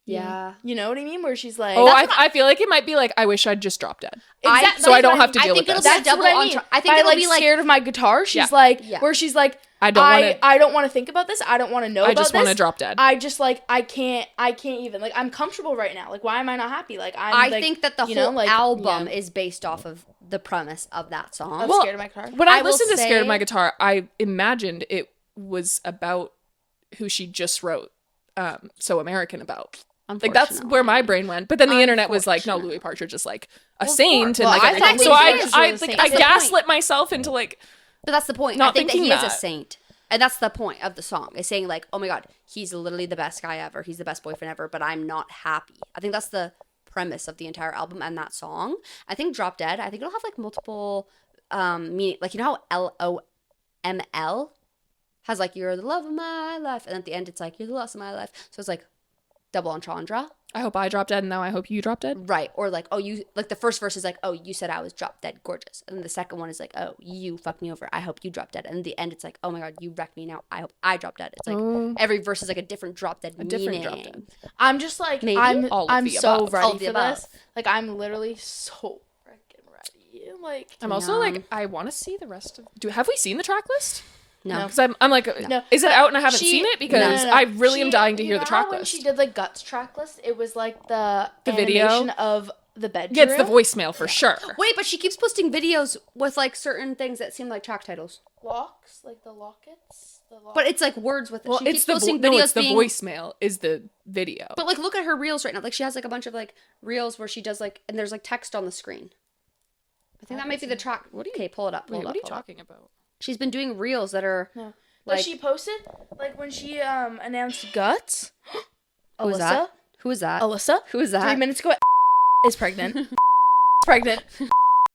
Yeah. You know what I mean? Where she's like, Oh, I feel like it might be like, I wish I'd just drop dead. Exactly. So I don't have to deal with it'll this. be a That's double what I mean. I think By, it'll like, be like scared of my guitar. She's Yeah. like, Yeah. where she's like, I don't want to think about this. I don't want to know I about just this. want to drop dead. I just like, I can't even. Like, I'm comfortable right now. Like, why am I not happy? Like, I like, think that the you whole know, like, album is based off of the premise of that song. I'm Well, scared of my guitar. When I I will listened to Scared of say- My Guitar, I imagined it was about who she just wrote So American about. Like, that's where my brain went. But then the internet was like, no, Louis Partridge is like a saint. And Well, like, I everything. thought So Louis I, Partridge I, was a like, saint. I That's the gaslit myself into like, But that's the point. Not I think that thinking he is a that. saint. And that's the point of the song. Is saying like, oh my God, he's literally the best guy ever. He's the best boyfriend ever, but I'm not happy. I think that's the premise of the entire album and that song. I think Drop Dead, I think it'll have like multiple meaning. Like, you know how LOML has like, you're the love of my life. And at the end, it's like, you're the loss of my life. So it's like double entendre. I hope I drop dead and now I hope you drop dead. Right. Or like, oh, you, like the first verse is like, oh, you said I was drop dead gorgeous. And then the second one is like, oh, you fucked me over. I hope you drop dead. And in the end, it's like, oh my God, you wrecked me now. I hope I drop dead. It's like every verse is like a different drop dead meaning. different drop dead. I'm just like, Maybe. I'm the so above. All ready of the for above. this. Like, I'm literally so freaking ready. Like, I'm also like, I want to see the rest of. Have we seen the track list? No. Because I'm like, No. is it out and I haven't She- seen it? Because no. I really am dying to You hear know the track how when list. she did like Guts track list, it was like the video? animation of the bedroom. Yeah, it's the voicemail for sure. Wait, but she keeps posting videos with like certain things that seem like track titles. locks, like the lockets. But it's like words with it. Well, She it's keeps the posting no, videos it's the being- voicemail is the video. But like, look at her reels right now. Like, she has like a bunch of like reels where she does like, and there's like text on the screen. I think that might be the track. Okay, pull it up. Pull Wait, it what up. are you pull it up. talking about? She's been doing reels that are. No. But Like- she posted like when she announced Guts. Who is that? Who is that? Alyssa. Who is that? 3 minutes ago, is pregnant. pregnant.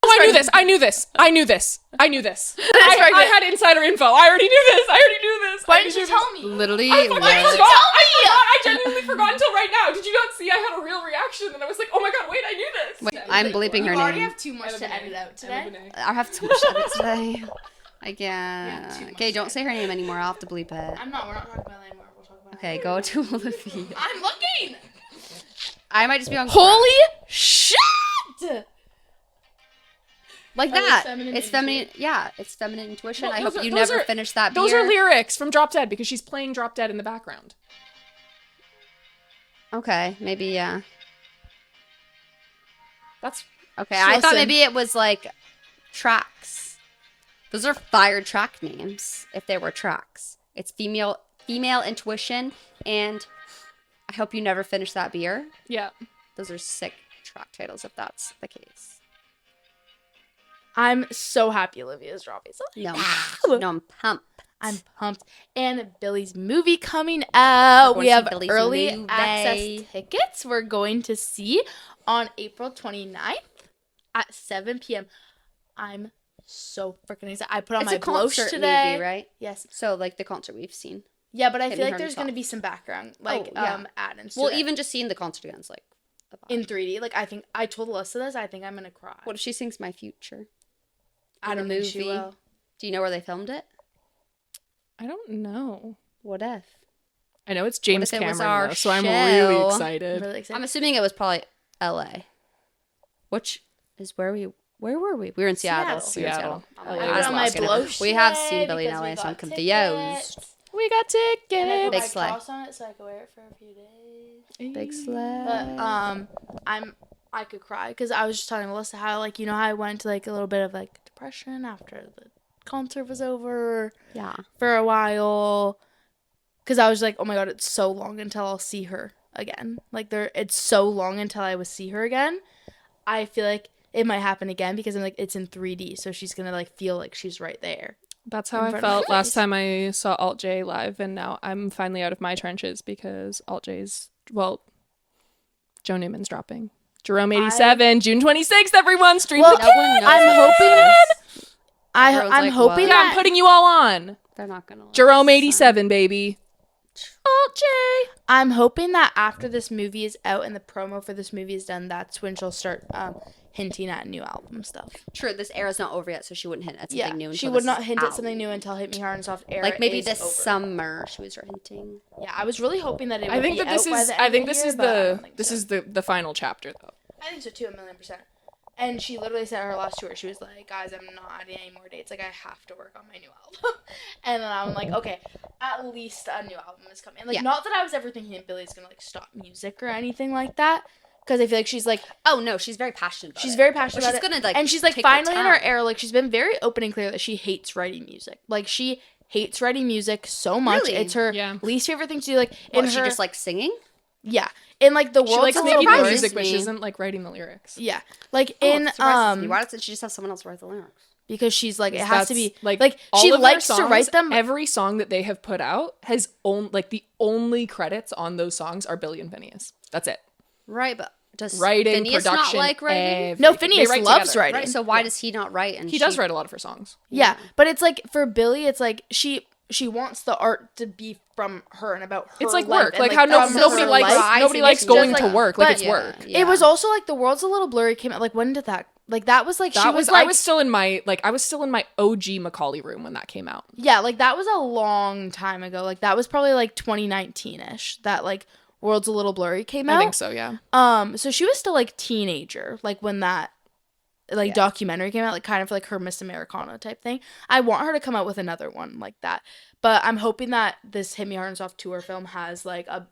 Oh, I knew this. I knew this. I knew this. I knew this. I pregnant. had insider info. I already knew this. I already knew this. Why I didn't knew you this. tell me? Literally. I forgot. Why didn't you I tell me? forgot. I genuinely forgot until right now. Did you not see? I had a real reaction, and I was like, "Oh my God, wait! I knew this." Wait, I'm bleeping her You already name. have too much to edit out today. I have too much to edit today. I too can't. much Okay, don't say her name anymore. I'll have to bleep it. I'm not. We're not talking about that anymore. We'll talk about Okay, go to Olivia. I'm looking. I might just be on. Holy shit! Like Oh, it's that. feminine It's feminine. Yeah, it's feminine intuition. Well, I those hope are- you those never are- finish that Those beer. are lyrics from Drop Dead because she's playing Drop Dead in the background. Okay, maybe yeah. That's Okay, I thought Listen. maybe it was like tracks. Those are fire track names. If they were tracks, it's female intuition, and I hope you never finish that beer. yeah. Those are sick track titles if that's the case. I'm so happy Olivia's dropping something. No, I'm pumped. I'm pumped. And Billy's movie coming out. We're We going to have see Billy's early movie. access tickets we're going to see on April 29th at 7 p.m. I'm so freaking excited. I put on It's my a concert blush today. movie, right? Yes. So like the concert we've seen. Yeah, but I Hit feel me like hard there's and going to soft. be some background, like yeah. add-ins. Well, to it. even just seeing the concert again is like a vibe. in 3D. Like, I think I told Alyssa this. I think I'm going to cry. What if she sings "My Future"? I in don't the think she movie? will. Do you know where they filmed it? I don't know. What if? I know it's James if it was Cameron, our though, so I'm show? really I'm excited. really excited. I'm assuming it was probably L.A. Which is where we. Where were we? We were in Seattle. Seattle. We were in I Seattle. put I was on my lost in it. blush We have today seen Billy in because we LA, so I'm got confused. tickets. We got And I put tickets. Big my slay. cross on it so I could wear it for a few days. Big slay. But I could cry because I was just telling Melissa how, like, you know how I went to like a little bit of like depression after the concert was over Yeah. for a while because I was like, oh my God, it's so long until I'll see her again. Like, it's so long until I will see her again. I feel like it might happen again because I'm like, it's in 3D, so she's gonna like feel like she's right there. That's how in I front of felt my last face. time I saw Alt J live, and now I'm finally out of my trenches because Alt J's, well, Joe Newman's dropping. Jerome 87, June 26th, everyone, stream Well, the No one knows I'm what hoping this is. I'm Everyone's like, hoping what? Yeah, that I'm putting you all on. They're not gonna. let Jerome us 87, baby. Alt J. I'm hoping that after this movie is out and the promo for this movie is done, that's when she'll start hinting at new album stuff. True, this era's not over yet, so she wouldn't hint at something new. She would not hint at something new until Hit Me Hard and Soft era. Like maybe is this over. summer she would start hinting. Yeah, I was really hoping that it would I think be that this out by is. the end I think of this the is year, but I the. don't think This so. is the final chapter though. I think so too, 1,000,000%. And she literally said her last tour, she was like, guys, I'm not adding any more dates. Like, I have to work on my new album. And then I'm like, okay, at least a new album is coming. Like, not that I was ever thinking Billy's gonna, like, stop music or anything like that. Because I feel like she's, like... Oh, no, she's very passionate about it. She's very passionate about it. She's gonna, like, and she's, like, take her finally in her time. era, like, she's been very open and clear that she hates writing music. Like, she hates writing music so much. Really? It's her least favorite thing to do. Like, in She her... just, like, singing? Yeah. In, like, the She world's likes a little making the blurry. music, but she doesn't like writing the lyrics. Yeah. Like, Oh, in... that surprises me. Why doesn't she just have someone else write the lyrics? Because she's like, it has to be like all she of their likes to write them. Every song that they have put out has the only credits on those songs are Billy and Phineas. That's it. Right, but does Writing, Phineas production, not like writing? everything. No, They Phineas write loves together. writing. Right, so why does he not write? And He does write a lot of her songs. Yeah, but it's like for Billy, it's like she wants the art to be from her and about her. It's like life work, and, like how from nobody her likes life. nobody Rising likes is going just to like- work. Like but it's work. Yeah. It was also like The World's a Little Blurry came out. Like when did that? Like that was like That she was was like I was still in my OG Macaulay room when that came out. yeah, like that was a long time ago. Like that was probably like 2019ish. That like World's a Little Blurry came out. I think so, yeah. So she was still like teenager, like when that documentary came out, like kind of like her Miss Americana type thing. I want her to come out with another one like that. But I'm hoping that this Hit Me Hard and Soft tour film has like a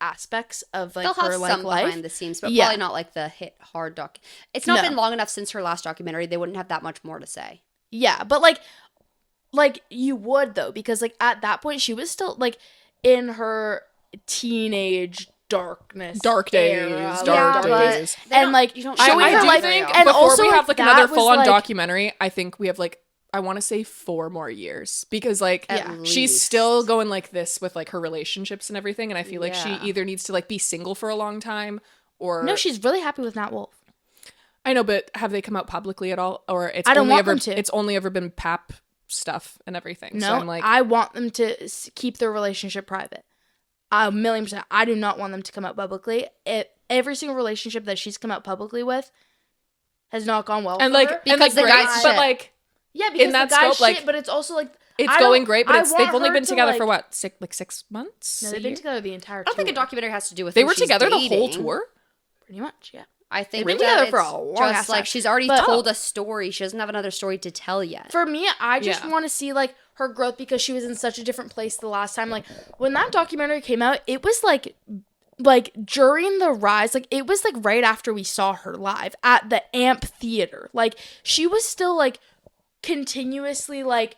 aspects of like They'll have her like some life. behind the scenes, but Yeah. probably not like the hit hard doc. It's not No. been long enough since her last documentary. They wouldn't have that much more to say. Yeah, but like you would though, because like at that point she was still like in her teenage darkness, Dark days, era. dark Yeah, days. They And don't- like you don't showing show her that life, very often. and before also we have like that another was, full-on like- documentary, I think we have like I want to say 4 more years because like At she's least. still going like this with like her relationships and everything, and I feel like she Yeah. either needs to like be single for a long time or No, she's really happy with Nat Wolff. I know, but have they come out publicly at all, or it's I don't only want ever them to. it's only ever been pap stuff and everything. No, So I'm like, I want them to keep their relationship private. 1,000,000%. I do not want them to come out publicly. Every single relationship that she's come out publicly with has not gone well. and for like her. and like the great, guy's but shit. like Yeah, because in that the guy's scope, like, shit, but it's also like it's I going don't- great, but I it's want they've only her been to, together like- for what 6 months. No, a they've been year? together the entire. I don't think a tour. documentary has to do with They who were she's together the whole dating. tour. Pretty much, yeah. I think They've been that together for it's a long just ass like time. she's already But- told a story. She doesn't have another story to tell yet. For me, I just Yeah. want to see like her growth because she was in such a different place the last time. Like when that documentary came out, it was like during the rise, like it was like right after we saw her live at the Amp Theater. Like she was still like continuously like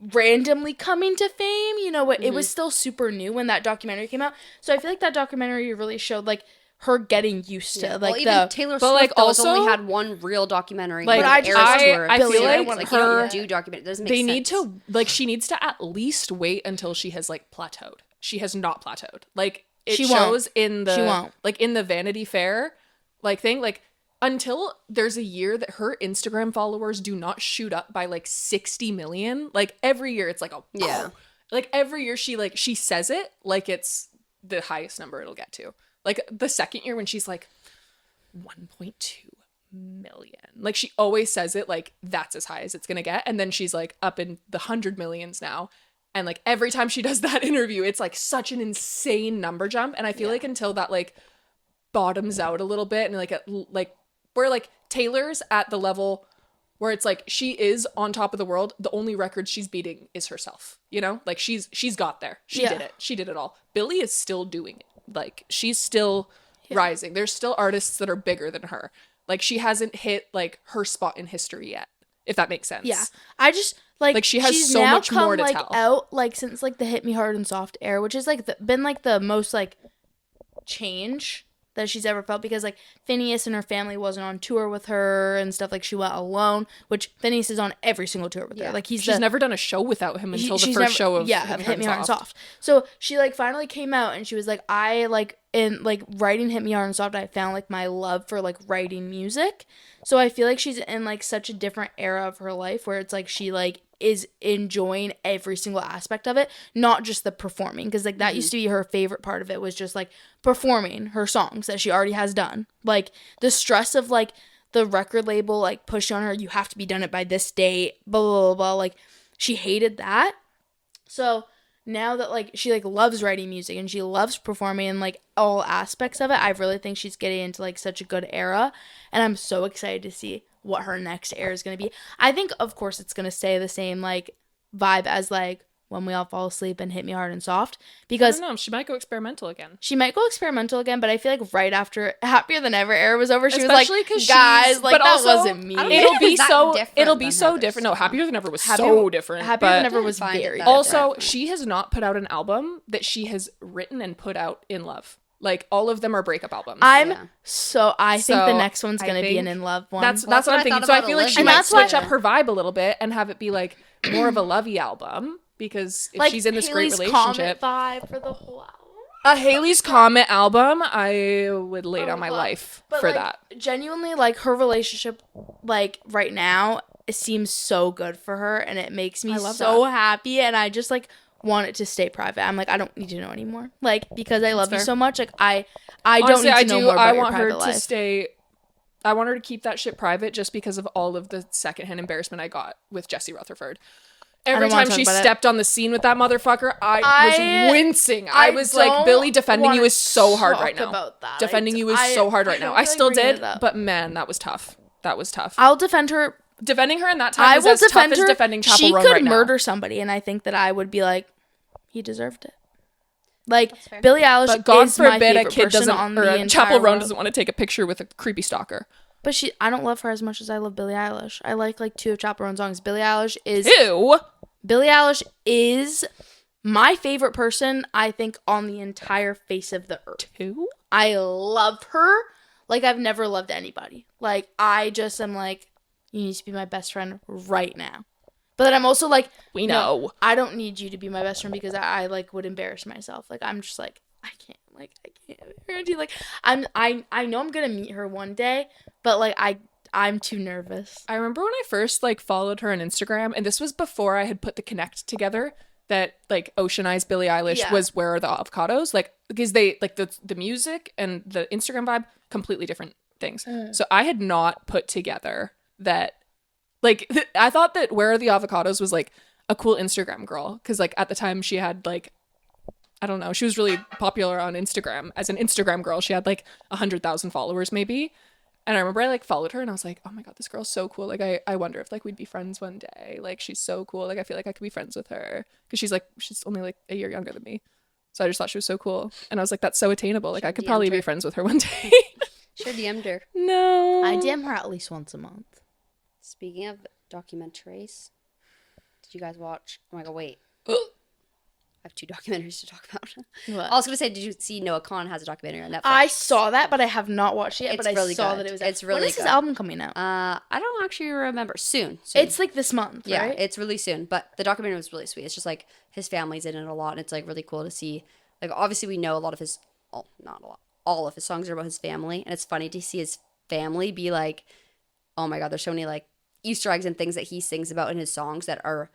randomly coming to fame. You know what? It was still super new when that documentary came out. So I feel like that documentary really showed like her getting used to Yeah. like well, even the Taylor but, Swift like, though, has only also- had one real documentary. Like, with I the just- Eras I tour. feel Billy, like I want you her- don't do documentary. It doesn't make They sense. need to like she needs to at least wait until she has like plateaued. She has not plateaued. Like it She won't. shows in the She won't. like in the Vanity Fair like thing like until there's a year that her Instagram followers do not shoot up by like 60 million. Like every year it's like a Yeah. Like every year she says it like it's the highest number it'll get to. Like the second year when she's like 1.2 million. Like she always says it like that's as high as it's gonna get. And then she's like up in the 100 millions now. And like every time she does that interview, it's like such an insane number jump. And I feel like until that like bottoms out a little bit and like where like Taylor's at the level where it's like she is on top of the world, the only record she's beating is herself. You know? Like she's got there. She Yeah. did it. She did it all. Billie is still doing it. Like she's still rising. There's still artists that are bigger than her. Like she hasn't hit like her spot in history yet, if that makes sense. Yeah, I just like she has she's so now much come, more to like, tell. out like since like the Hit Me Hard and Soft era, which is like been like the most like change that she's ever felt because like Phineas and her family wasn't on tour with her and stuff. Like she went alone, which Phineas is on every single tour with her. Like She's the, never done a show without him until the she's first never- show of Hit Me Hard and Soft. So she like finally came out and she was like, I like in like writing Hit Me Hard and Soft, I found like my love for like writing music. So I feel like she's in like such a different era of her life where it's like she like is enjoying every single aspect of it, not just the performing, because like that used to be her favorite part of it, was just like performing her songs that she already has done. Like the stress of like the record label like pushing on her, you have to be done it by this date, blah blah blah, blah. Like she hated that. So now that like she like loves writing music and she loves performing and like all aspects of it, I really think she's getting into like such a good era, and I'm so excited to see what her next era is going to be. I think of course it's going to stay the same like vibe as like When We All Fall Asleep and Hit Me Hard and Soft, because I don't know, she might go experimental again. But I feel like right after Happier Than Ever era was over, she Especially was like, 'cause guys, like but that also, wasn't me. It'll be That so different it'll be than so Heather's different. No, song. Happier Than Ever was so different. Happier but Than Ever was find it very that different. also, she has not put out an album that she has written and put out in love. Like all of them are breakup albums. I Yeah. think the So, next one's I going to be an think in love one. That's Well, what I'm I thinking. thought So I about feel like she Olivia. might And that's why- switch up her vibe a little bit and have it be like more of a lovey album, because if like she's in this Haley's great Comet relationship, vibe for the whole album. a Haley's Comet album, I would lay down my God. life But for like, that. genuinely, like her relationship, like right now, it seems so good for her, and it makes me I love so happy. And I just like want it to stay private. I'm like, I don't need to know anymore. Like because I love you fair. so much. Like I Honestly, don't need to know more about I your want her private to life. stay. I want her to keep that shit private, just because of all of the secondhand embarrassment I got with Jesse Rutherford. Every don't wanna time talk she about it. stepped on the scene with that motherfucker, I I- was wincing. I was like, don't Billy, defending you wanna is so hard right talk now. about that. Defending you is so hard right now. don't I feel like still bringing did, it up. but man, that was tough. That was tough. I'll defend her. Defending her in that time I is will as tough defend as her. defending Chapel She Roan could right now. murder somebody, and I think that I would be like, he deserved it. Like fair. Billie Eilish But God is my forbid a favorite kid person doesn't, on or the a entire Chapel Roan world. doesn't want to take a picture with a creepy stalker. But I don't love her as much as I love Billie Eilish. I like 2 of Chapel Roan's songs. Billie Eilish is my favorite person, I think, on the entire face of the earth. Who? I love her like I've never loved anybody. Like I just am like, you need to be my best friend right now. But then I'm also like, We no, know. I don't need you to be my best friend because I like would embarrass myself. Like I'm just like, I can't guarantee. Like I know I'm gonna meet her one day, but like I'm too nervous. I remember when I first like followed her on Instagram, and this was before I had put the connect together that like Ocean Eyes Billie Eilish Yeah. was Where Are the Avocados, like because they like the music and the Instagram vibe, completely different things. So I had not put together that like I thought that Where Are the Avocados was like a cool Instagram girl, because like at the time she had like, I don't know, she was really popular on Instagram as an Instagram girl. She had like 100,000 followers maybe. And I remember I like followed her and I was like, oh my God, this girl's so cool. Like, I wonder if like we'd be friends one day. Like, she's so cool. Like, I feel like I could be friends with her, because she's only like a year younger than me. So I just thought she was so cool. And I was like, that's so attainable. Like, I could probably be friends with her one day. Sure DM'd her. No. I DM her at least once a month. Speaking of documentaries, did you guys watch? Oh my God, wait. I have 2 documentaries to talk about. What? I was gonna say, did you see Noah Khan has a documentary on Netflix? I saw that, but I have not watched it yet. It's But I really saw good. that it was. It's really When is his good. album coming out? I don't actually remember. Soon. It's like this month, Yeah, right? it's really soon. But the documentary was really sweet. It's just like his family's in it a lot, and it's like really cool to see. Like obviously we know a lot of his, oh, not a lot, all of his songs are about his family, and it's funny to see his family be like, oh my God, there's so many like Easter eggs and things that he sings about in his songs that are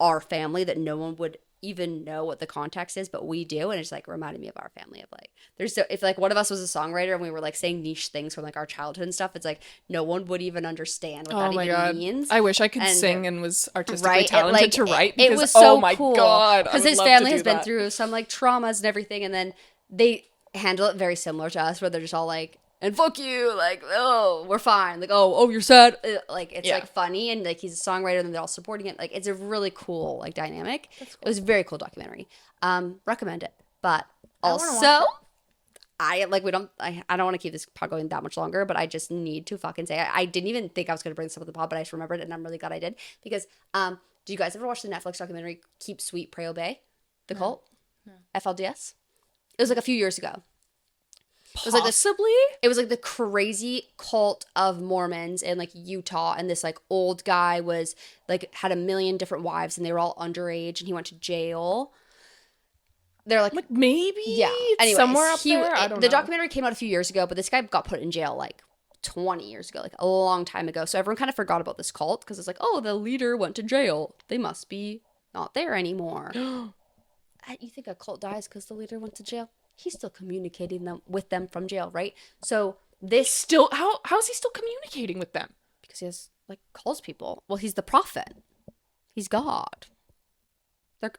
our family that no one would even know what the context is, but we do, and it's like reminded me of our family. Of like, there's so if like one of us was a songwriter and we were like saying niche things from like our childhood and stuff, it's like no one would even understand what Oh that my even God. means. I wish I could And- sing and was artistically Right, talented to write. It Because, was so oh my cool God, because his family family has been through some like traumas and everything, and then they handle it very similar to us, where they're just all like, "And fuck you," like, "Oh, we're fine," like, "Oh, you're sad," like it's Yeah. like funny, and like he's a songwriter, and they're all supporting it. Like it's a really cool like dynamic. It was a very cool documentary. Recommend it, but wanna also. watch I don't want to keep this pod going that much longer, but I just need to fucking say I didn't even think I was going to bring this up with the pod, but I just remembered it, and I'm really glad I did, because do you guys ever watch the Netflix documentary Keep Sweet Pray Obey, the cult? No. FLDS? It was like a few years ago. It was like Possibly? it was like the crazy cult of Mormons in like Utah, and this like old guy was like had 1 million different wives, and they were all underage, and he went to jail. They're like Maybe? yeah. It's Anyways, somewhere up there? I don't know. The documentary came out a few years ago, but this guy got put in jail like 20 years ago, like a long time ago. So everyone kind of forgot about this cult because it's like, oh, the leader went to jail. They must be not there anymore. You think a cult dies because the leader went to jail? He's still communicating with them from jail, right? So this Still, how is he still communicating with them? because he has like calls people. Well, he's the prophet. He's God.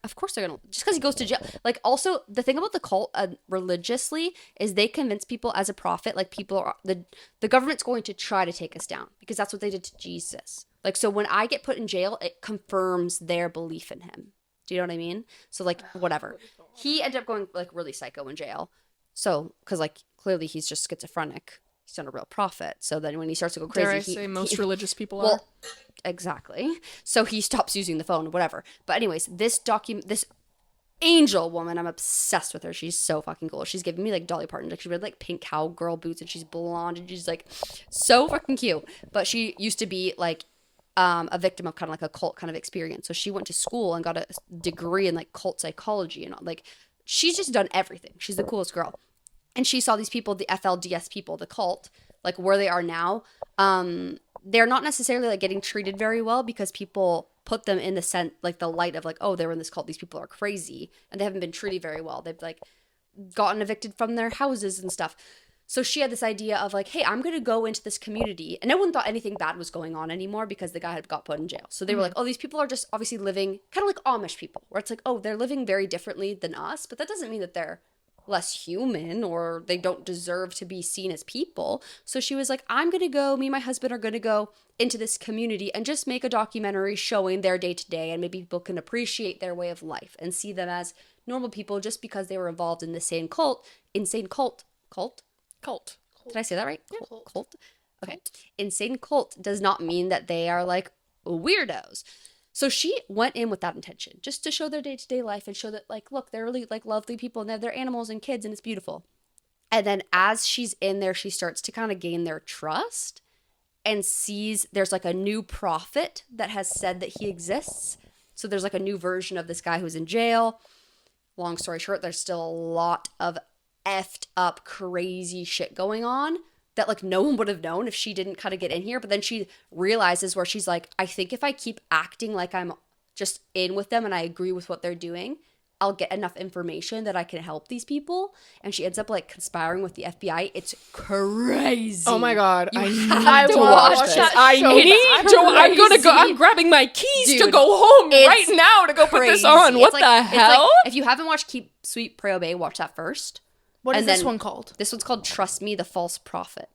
Of course they're gonna, just because he goes to jail. Like, also the thing about the cult religiously is they convince people as a prophet, like people are the government's going to try to take us down because that's what they did to Jesus. Like, so when I get put in jail, it confirms their belief in him. Do you know what I mean? So like, whatever. He ended up going like really psycho in jail. So because like clearly he's just schizophrenic. He's not a real prophet. So then when he starts to go crazy, Dare I say most religious people are? Well, exactly. So he stops using the phone, whatever. But anyways, this angel woman, I'm obsessed with her. She's so fucking cool. She's giving me like Dolly Parton. Like she wears like pink cowgirl boots and she's blonde and she's like so fucking cute. But she used to be like a victim of kind of like a cult kind of experience. So she went to school and got a degree in like cult psychology and like she's just done everything. She's the coolest girl. And she saw these people, the FLDS people, the cult, like where they are now. They're not necessarily like getting treated very well because people put them in the sense, like the light of like, oh, they're in this cult. These people are crazy and they haven't been treated very well. They've like gotten evicted from their houses and stuff. So she had this idea of like, hey, I'm going to go into this community. And no one thought anything bad was going on anymore because the guy had got put in jail. So they were like, oh, these people are just obviously living kind of like Amish people where it's like, oh, they're living very differently than us. But that doesn't mean that they're less human or they don't deserve to be seen as people. So she was like, I'm going to go, me and my husband are going to go into this community and just make a documentary showing their day to day and maybe people can appreciate their way of life and see them as normal people just because they were involved in the same insane cult. Did I say that right? Yeah. Cult. Okay. Insane cult does not mean that they are like weirdos. So she went in with that intention, just to show their day-to-day life and show that, like, look, they're really, like, lovely people and they have their animals and kids and it's beautiful. And then as she's in there, she starts to kind of gain their trust and sees there's, like, a new prophet that has said that he exists. So there's, like, a new version of this guy who's in jail. Long story short, there's still a lot of effed up crazy shit going on that like no one would have known if she didn't kind of get in here. But then she realizes where she's like, I think if I keep acting like I'm just in with them and I agree with what they're doing, I'll get enough information that I can help these people. And she ends up like conspiring with the FBI. It's crazy. Oh my God. I need I to wanna watch watch this. that I so need bad. to. I'm going to go. Crazy. I'm grabbing my keys to Dude, go home right it's now to go put this crazy. on. What It's like- the it's hell? like, if you haven't watched Keep Sweet, Pray, Obey, watch that first. What is And this then- one called? This one's called Trust Me, the False Prophet.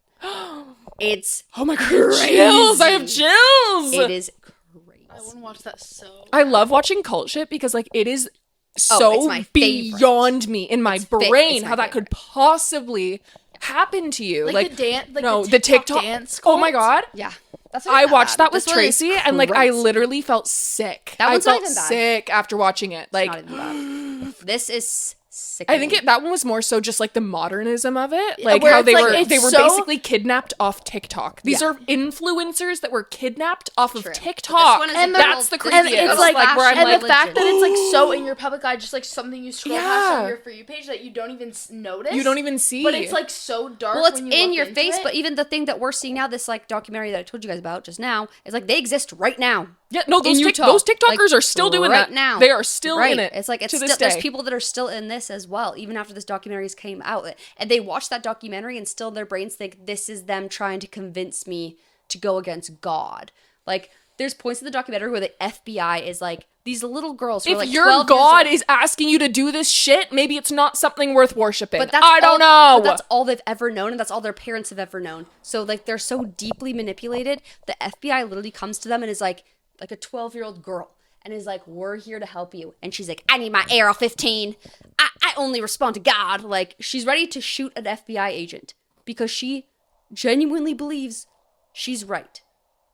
It's Oh my God. crazy. Chills. I have chills. It is crazy. I want to watch that so. I love watching cult shit because like it is it's so my favorite. beyond me in my It's brain my how that could favorite. possibly happen to you. Like the dance, like no, the TikTok dance. dance Oh my cult? God. Yeah. That's I watched that with This one is Tracy and like I crazy. literally felt sick. That I one's not felt even bad. sick after watching it. Like Not even bad. This is sick. I think that one was more so just like the modernism of it, Yeah, like where how it's they like, were it's they were so- basically kidnapped off TikTok. These Yeah. are influencers that were kidnapped off of True. TikTok, One is And that's the this and craziest. it's like, where I'm and like, the fact that it's like religion. so in your public eye, just like something you scroll past Yeah. on your For You page that you don't even notice. you don't even see. But it's like so dark. well, it's when you in look your into face, it. but even the thing that we're seeing now, this like documentary that I told you guys about just now, is like they exist right now. yeah, no, those in Utah. those TikTokers Like, are still doing right that now. They are still Right. in it. It's like it's to still this there's day. people that are still in this as well, even after this documentary came out. And they watch that documentary and still their brains think this is them trying to convince me to go against God. Like there's points in the documentary where the FBI is like these little girls who are If like your 12 years God old. is asking you to do this shit, maybe it's not something worth worshiping. But that's I don't all, know. But that's all they've ever known, and that's all their parents have ever known. So like they're so deeply manipulated. The FBI literally comes to them and is like a 12-year-old girl, and is like, "We're here to help you." And she's like, "I need my AR-15. I only respond to God." Like she's ready to shoot an FBI agent because she genuinely believes she's right.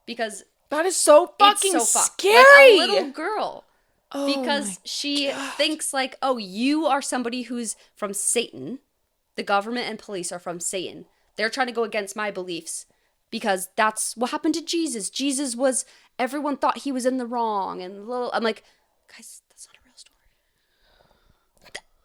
Because That is so fucking it's so fucked. scary. Like a little girl. Oh Because she thinks like, oh, you are somebody who's from Satan. The government and police are from Satan. They're trying to go against my beliefs because that's what happened to Jesus. Jesus was, everyone thought he was in the wrong. And I'm like, guys, that's not a real story.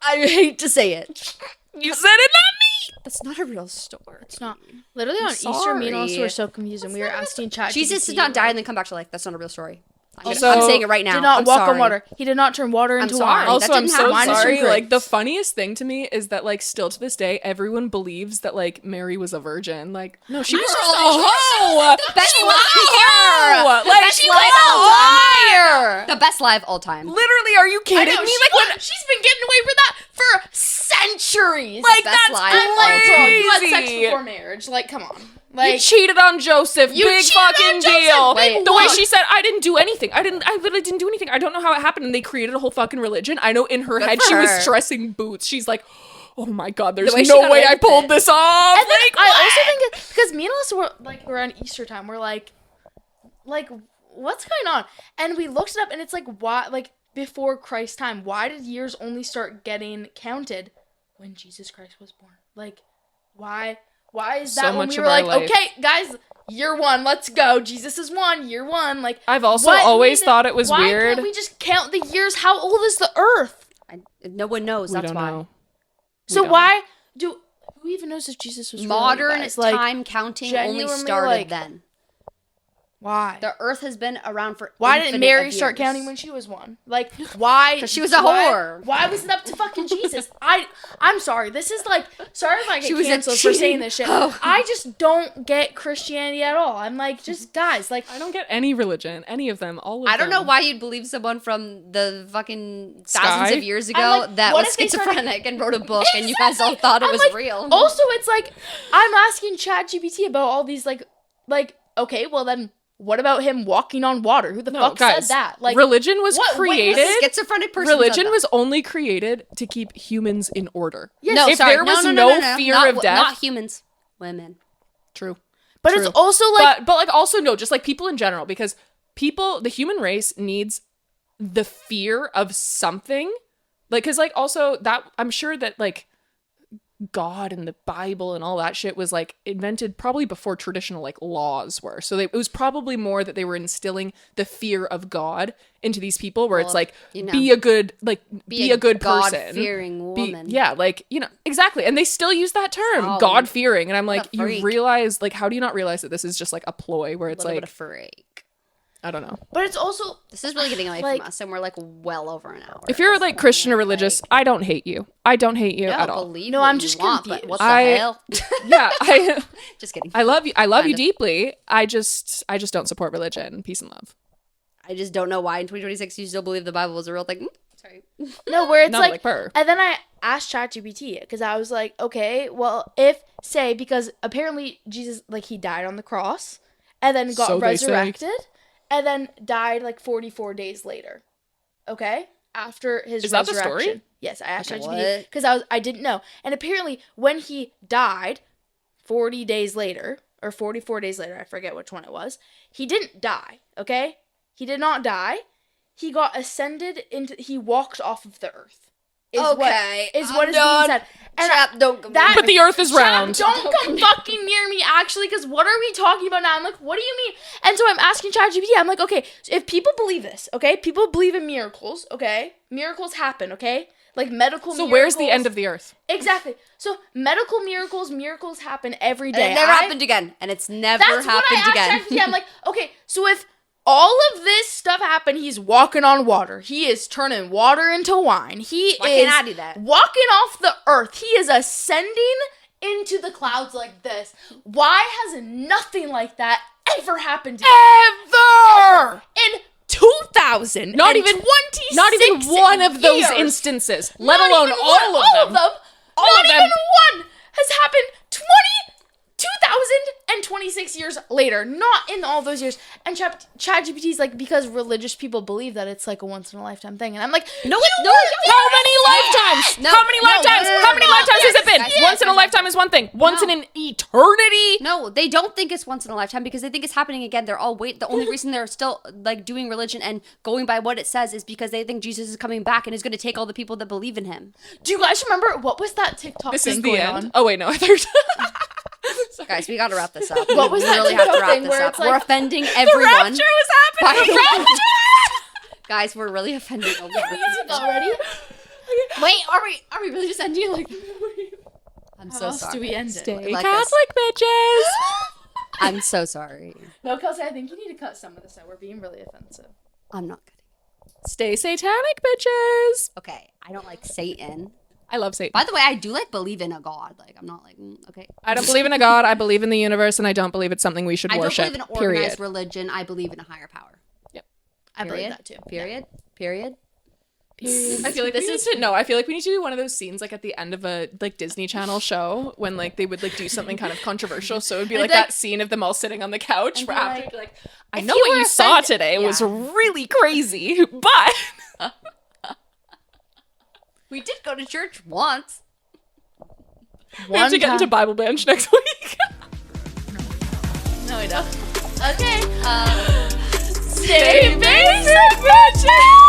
I hate to say it. You said it, not me. That's not a real story. It's not. Literally on Easter, me and Alyssa were so confused, and we were asking ChatGPT. Jesus did not die and then come back to life. That's not a real story. Also, I'm saying it right now. Did not I'm walk sorry. on water. He did not turn water into sorry. wine. Also, That I'm didn't so happen. sorry. Minus Like, the funniest thing to me is that, like, still to this day, everyone believes that, like, Mary was a virgin. Like, no, she was just a hoe. The best She was a liar. hoe. Like, she was a liar. The best lie of all time. Literally, are you I kidding know, me? she's been getting away with that for centuries. Like, best that's lie I'm like, bro, you had sex crazy. before marriage. Like, come on. You Like, cheated on Joseph. You Big cheated on fucking Joseph. deal. Wait, The way what? she said, I didn't do anything. I literally didn't do anything. I don't know how it happened. And they created a whole fucking religion. I know in her Good head for she was her. stressing boots. She's like, oh my God, there's way she no got way away I with pulled it. this off. and then Like, I also think it's because me and Alyssa were like around Easter time. We're like, what's going on? And we looked it up, and it's like, why? Like before Christ's time, why did years only start getting counted when Jesus Christ was born? Like, why? Why is So that when much we of were our like, life. okay, guys, year one, let's go. Jesus is one, year one. Like, I've also what always needed- thought it was why weird. can't we just count the years? How old is the Earth? No one knows. We That's don't why. know. So don't. why do who even knows if Jesus was real, you Modern guys? Like, time counting only genuinely, started like, then. why? The Earth has been around for Why didn't infinite Mary of start years. counting when she was one? Like, why? 'Cause she was a why- whore. Why was it up to fucking Jesus? I'm sorry. This is like, sorry if I She get was a canceled for cheating saying this shit. hoe. I just don't get Christianity at all. I'm like, just guys, like, I don't get any religion, any of them, all of them. I don't know why you'd believe someone from the fucking Sky? thousands of years ago I'm like, that what was if they started- schizophrenic and wrote a book and you guys all thought it I'm was like, real. Also, it's like, I'm asking ChatGPT about all these, like, okay, well then, what about him walking on water? Who the No, fuck guys, said that? Like, religion was what- wait, created. this Schizophrenic person. Religion said that. was only created to keep humans in order. yes, No, if sorry. there was no, no fear not, of death- not humans, women. True. but True. it's also like, but like also no, just like people in general, because the human race needs the fear of something, like, because like also that I'm sure that like God and the Bible and all that shit was like invented probably before traditional like laws were. So it was probably more that they were instilling the fear of God into these people, where it's Well, like you know, be a good person, God-fearing woman. yeah, like, you know, exactly. And they still use that term, Oh, God-fearing. And I'm like, a you freak. realize, like, how do you not realize that this is just like a ploy where A it's little like, bit of freak. I don't know. but it's also, This is really getting away like- from us, and we're like well over an hour. If you're like Christian or religious, I don't hate you. I don't hate you Yeah, at all. believe No, what I'm you just want, but confused. what the I- hell? Yeah, Just kidding. I love you. I love Kind you of. deeply. I just don't support religion. Peace and love. I just don't know why in 2026 you still believe the Bible was a real thing. Sorry. no, where it's Not like, like her. and then I asked ChatGPT because I was like, okay, well, if say because apparently Jesus, like, he died on the cross and then got So they say. resurrected and then died like 44 days later. Okay, after his Is that the resurrection. story? Yes, I asked Okay, ChatGPT what? because I didn't know, and apparently when he died, 40 days later or 44 days later, I forget which one it was. He didn't die. Okay, he did not die. He got ascended into. He walked off of the earth. Is what I'm is done. being said. And Chap, don't come that- near But the earth is round. don't come fucking near me, actually, because what are we talking about now? I'm like, what do you mean? And so I'm asking ChatGPT, I'm like, okay, so if people believe this, okay, people believe in miracles, okay, miracles happen, okay, like medical So miracles. where's the end of the earth? Exactly. So medical miracles happen every And day. it never happened again, and it's never That's what I happened asked again. ChatGPT. I'm like, okay, so if all of this stuff happened, he's walking on water. He is turning water into wine. He Why is can't I do that? walking off the earth. He is ascending into the clouds like this. Why has nothing like that ever happened Ever! in 2000? Not even one of those instances, let alone all of them. All Not of them. even one has happened 2,026 years later. Not in all those years. And ChatGPT is like, because religious people believe that it's like a once in a lifetime thing. And I'm like, No, you no, were How many lifetimes? No, How many no, lifetimes? no, no, How many no, lifetimes has it been? yes, Once in a lifetime is one thing. Once in No. an eternity. No, they don't think it's once in a lifetime because they think it's happening again. They're all The only reason they're still like doing religion and going by what it says is because they think Jesus is coming back and is going to take all the people that believe in him. Do you guys remember what was that TikTok This thing is the going end. on? Oh wait, no, I thought. Sorry. Guys, we got to wrap this up. What was we that really have to TikTok wrap thing this where up. it's We're like- offending The everyone. rapture was happening. The Bye. rapture. Guys, we're really offending a lot. Already? Wait, are we really just ending like I'm How so else sorry. do we end it? Stay Like Catholic, bitches. I'm so sorry. No, Kelsey, I think you need to cut some of this out. We're being really offensive. I'm not kidding. Stay satanic, bitches. Okay, I don't like Satan. I love Satan. By the way, I do like believe in a god. Like I'm not like okay. I don't believe in a god. I believe in the universe, and I don't believe it's something we should I don't worship. believe in organized period. religion. I believe in a higher power. Yep. I believe Period. that too. Period. Period. I feel like we need to. No, I feel like we need to do one of those scenes like at the end of a like Disney Channel show when like they would like do something kind of controversial. So it would be like that scene of them all sitting on the couch. And Where be after like, be like, I if know you what were you saw offended- today was Yeah. really crazy, but We did go to church once. we have to get into Bible Bench next week. No, we don't. Okay. Uh, Stay basic, bitches.